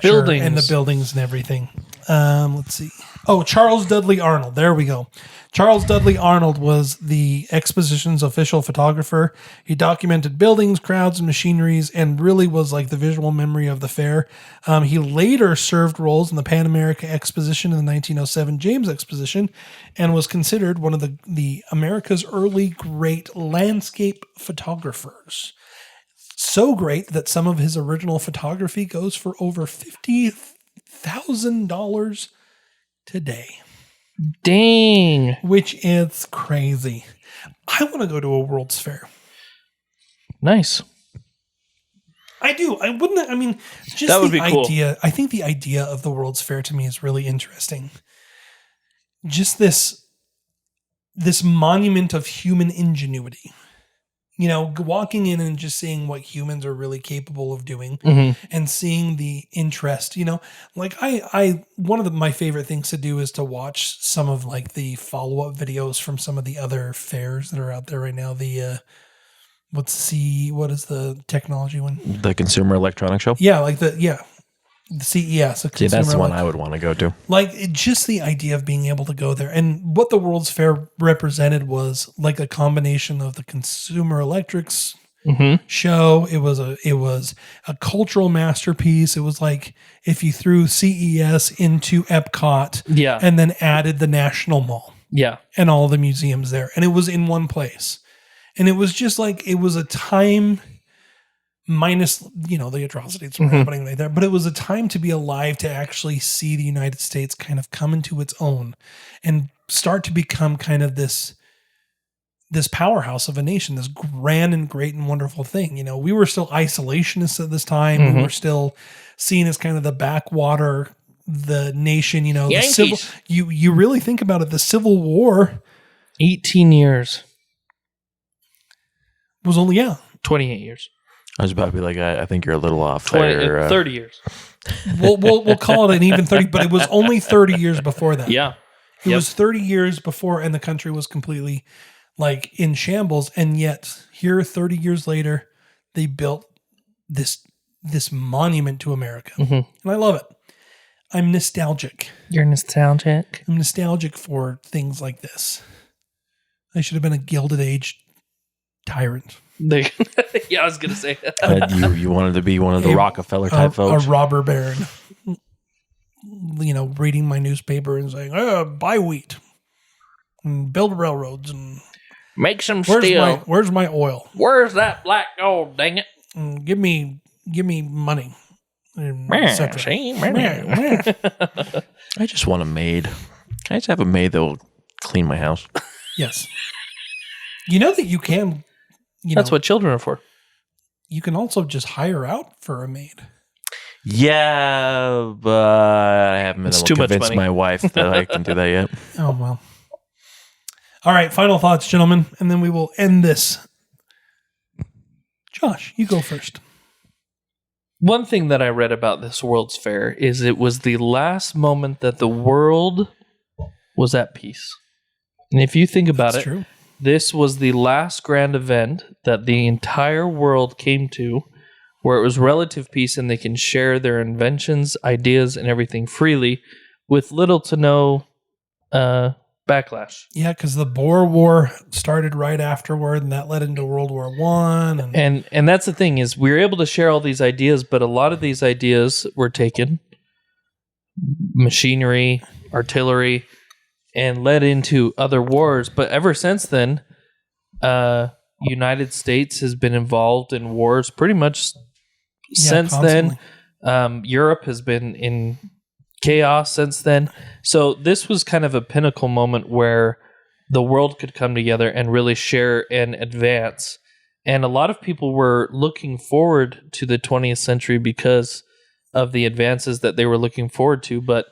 buildings. And the buildings and everything. Let's see. Oh, Charles Dudley Arnold. There we go. Charles Dudley Arnold was the exposition's official photographer. He documented buildings, crowds, and machineries, and really was like the visual memory of the fair. He later served roles in the Pan America Exposition and the 1907 James Exposition, and was considered one of the America's early great landscape photographers. So great that some of his original photography goes for over $50,000 today. Dang. Which is crazy. I want to go to a World's Fair. Nice. I do. I wouldn't. I mean, just that would the be cool. idea. I think the idea of the World's Fair to me is really interesting. Just this monument of human ingenuity. You know, walking in and just seeing what humans are really capable of doing, and seeing the interest, you know, like I one of my favorite things to do is to watch some of like the follow-up videos from some of the other fairs that are out there right now. What is the technology one? The Consumer Electronics Show? Yeah, like the CES. See, that's the one I would want to go to. Like, just the idea of being able to go there. And what the World's Fair represented was like a combination of the Consumer Electrics show. It was a cultural masterpiece. It was like if you threw CES into Epcot, and then added the National Mall, and all the museums there, and it was in one place. And it was just like, it was a time minus, the atrocities that were happening right there. But it was a time to be alive, to actually see the United States kind of come into its own and start to become kind of this powerhouse of a nation, this grand and great and wonderful thing. We were still isolationists at this time. We were still seen as kind of the backwater, the nation, the civil, you really think about it, the Civil War. 18 years. Was only, 28 years. I was about to be like, I think you're a little off there. 30 years. We'll call it an even 30, but it was only 30 years before that. Yeah. It was 30 years before, and the country was completely in shambles. And yet here, 30 years later, they built this monument to America. And I love it. I'm nostalgic. You're nostalgic? I'm nostalgic for things like this. I should have been a Gilded Age tyrant. Yeah, I was going to say you wanted to be one of the Rockefeller type folks. A robber baron. Reading my newspaper and saying, buy wheat and build railroads and make some steel. Where's my oil? Where's that black gold, dang it? And give me money. I just want a maid. Can I just have a maid that will clean my house? Yes. You know that you can. That's what children are for. You can also just hire out for a maid. Yeah, but I haven't been able to convince my wife that I can do that yet. Oh, well. All right, final thoughts, gentlemen, and then we will end this. Josh, you go first. One thing that I read about this World's Fair is it was the last moment that the world was at peace. And if you think about it, true. This was the last grand event that the entire world came to where it was relative peace and they can share their inventions, ideas, and everything freely with little to no backlash. Yeah, because the Boer War started right afterward, and that led into World War I. And that's the thing is we were able to share all these ideas, but a lot of these ideas were taken, machinery, artillery, and led into other wars. But ever since then, United States has been involved in wars pretty much since constantly. then. Europe has been in chaos since then. So this was kind of a pinnacle moment where the world could come together and really share and advance. And a lot of people were looking forward to the 20th century because of the advances that they were looking forward to. But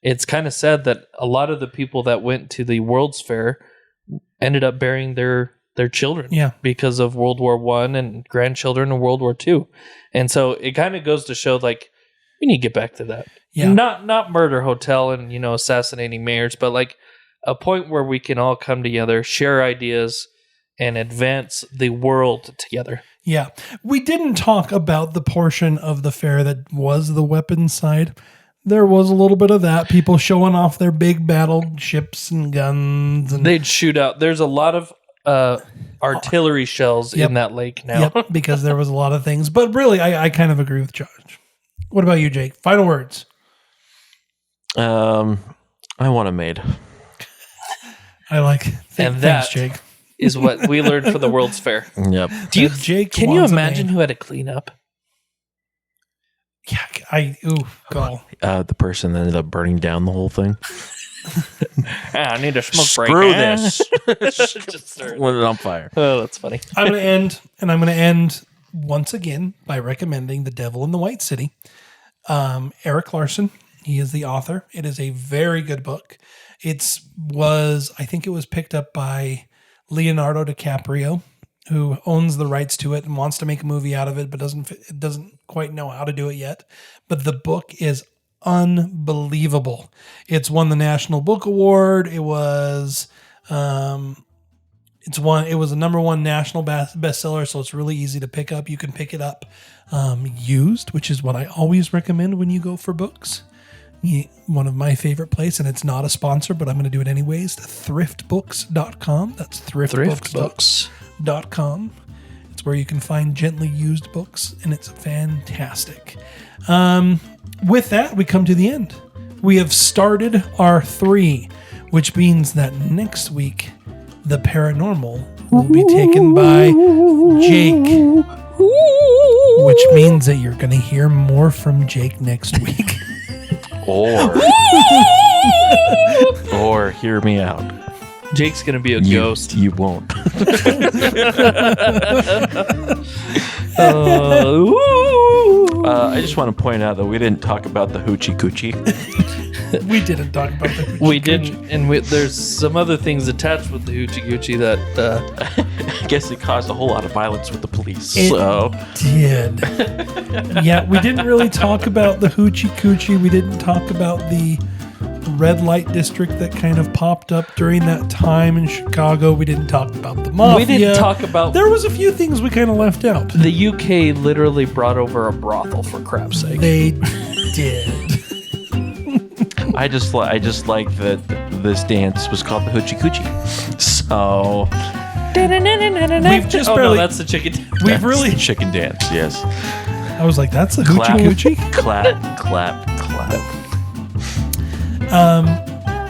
it's kind of sad that a lot of the people that went to the World's Fair ended up burying their children because of World War I and grandchildren in World War II. And so it kind of goes to show we need to get back to that. Yeah. Not murder hotel and, assassinating mayors, but a point where we can all come together, share ideas, and advance the world together. Yeah. We didn't talk about the portion of the fair that was the weapons side. There was a little bit of that. People showing off their big battleships and guns. And they'd shoot out. There's a lot of artillery shells in that lake now. Yep, because there was a lot of things. But really, I kind of agree with Josh. What about you, Jake? Final words. I want a maid. I like. And thanks, Jake. Is what we learned for the World's Fair. Yep. Can you imagine who had to clean up? Yeah, go. The person that ended up burning down the whole thing. I need a smoke break. Screw this. Just Went it on fire. Oh, that's funny. I'm going to end once again by recommending The Devil in the White City. Eric Larson, he is the author. It is a very good book. I think it was picked up by Leonardo DiCaprio, who owns the rights to it and wants to make a movie out of it, but doesn't quite know how to do it yet. But the book is unbelievable. It's won the National Book Award. It was a number one national bestseller, so it's really easy to pick up. You can pick it up used, which is what I always recommend when you go for books. One of my favorite places, and it's not a sponsor, but I'm going to do it anyways, thriftbooks.com. That's thriftbooks.com. It's where you can find gently used books, and it's fantastic. With that, we come to the end. We have started our 3, which means that next week, the paranormal will be taken by Jake. which means that you're going to hear more from Jake next week. Or hear me out. Jake's gonna be a ghost. You won't. I just want to point out that we didn't talk about the hoochie coochie. We didn't talk about the hoochie We coochie. didn't, and there's some other things attached with the hoochie coochie that I guess it caused a whole lot of violence with the police. It So did. Yeah, we didn't really talk about the hoochie coochie. We didn't talk about the red light district that kind of popped up during that time in Chicago. We didn't talk about the mafia. we didn't talk about. There was a few things we kind of left out. The UK literally brought over a brothel, for crap's sake. They did. I just like that this dance was called the hoochie coochie. So We've just oh barely. no, that's the chicken. We've that's really. the chicken dance. Yes. I was like, that's the Clap. hoochie coochie. Clap, clap, clap.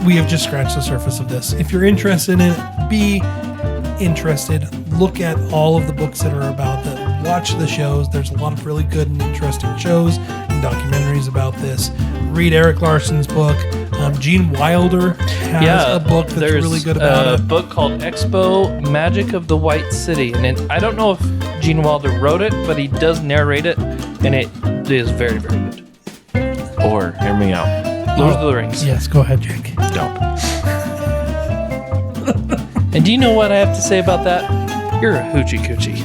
We have just scratched the surface of this. If you're interested in it, be interested. Look at all of the books that are about that. Watch the shows. There's a lot of really good and interesting shows and documentaries about this. Read Eric Larson's book. Gene Wilder has a book that's there's really good about a it. book called Expo: Magic of the White City, and I don't know if Gene Wilder wrote it, but he does narrate it, and it is very, very good. Or hear me out. Lord of the Rings. Yes, go ahead, Jake. Don't. And do you know what I have to say about that? You're a hoochie coochie.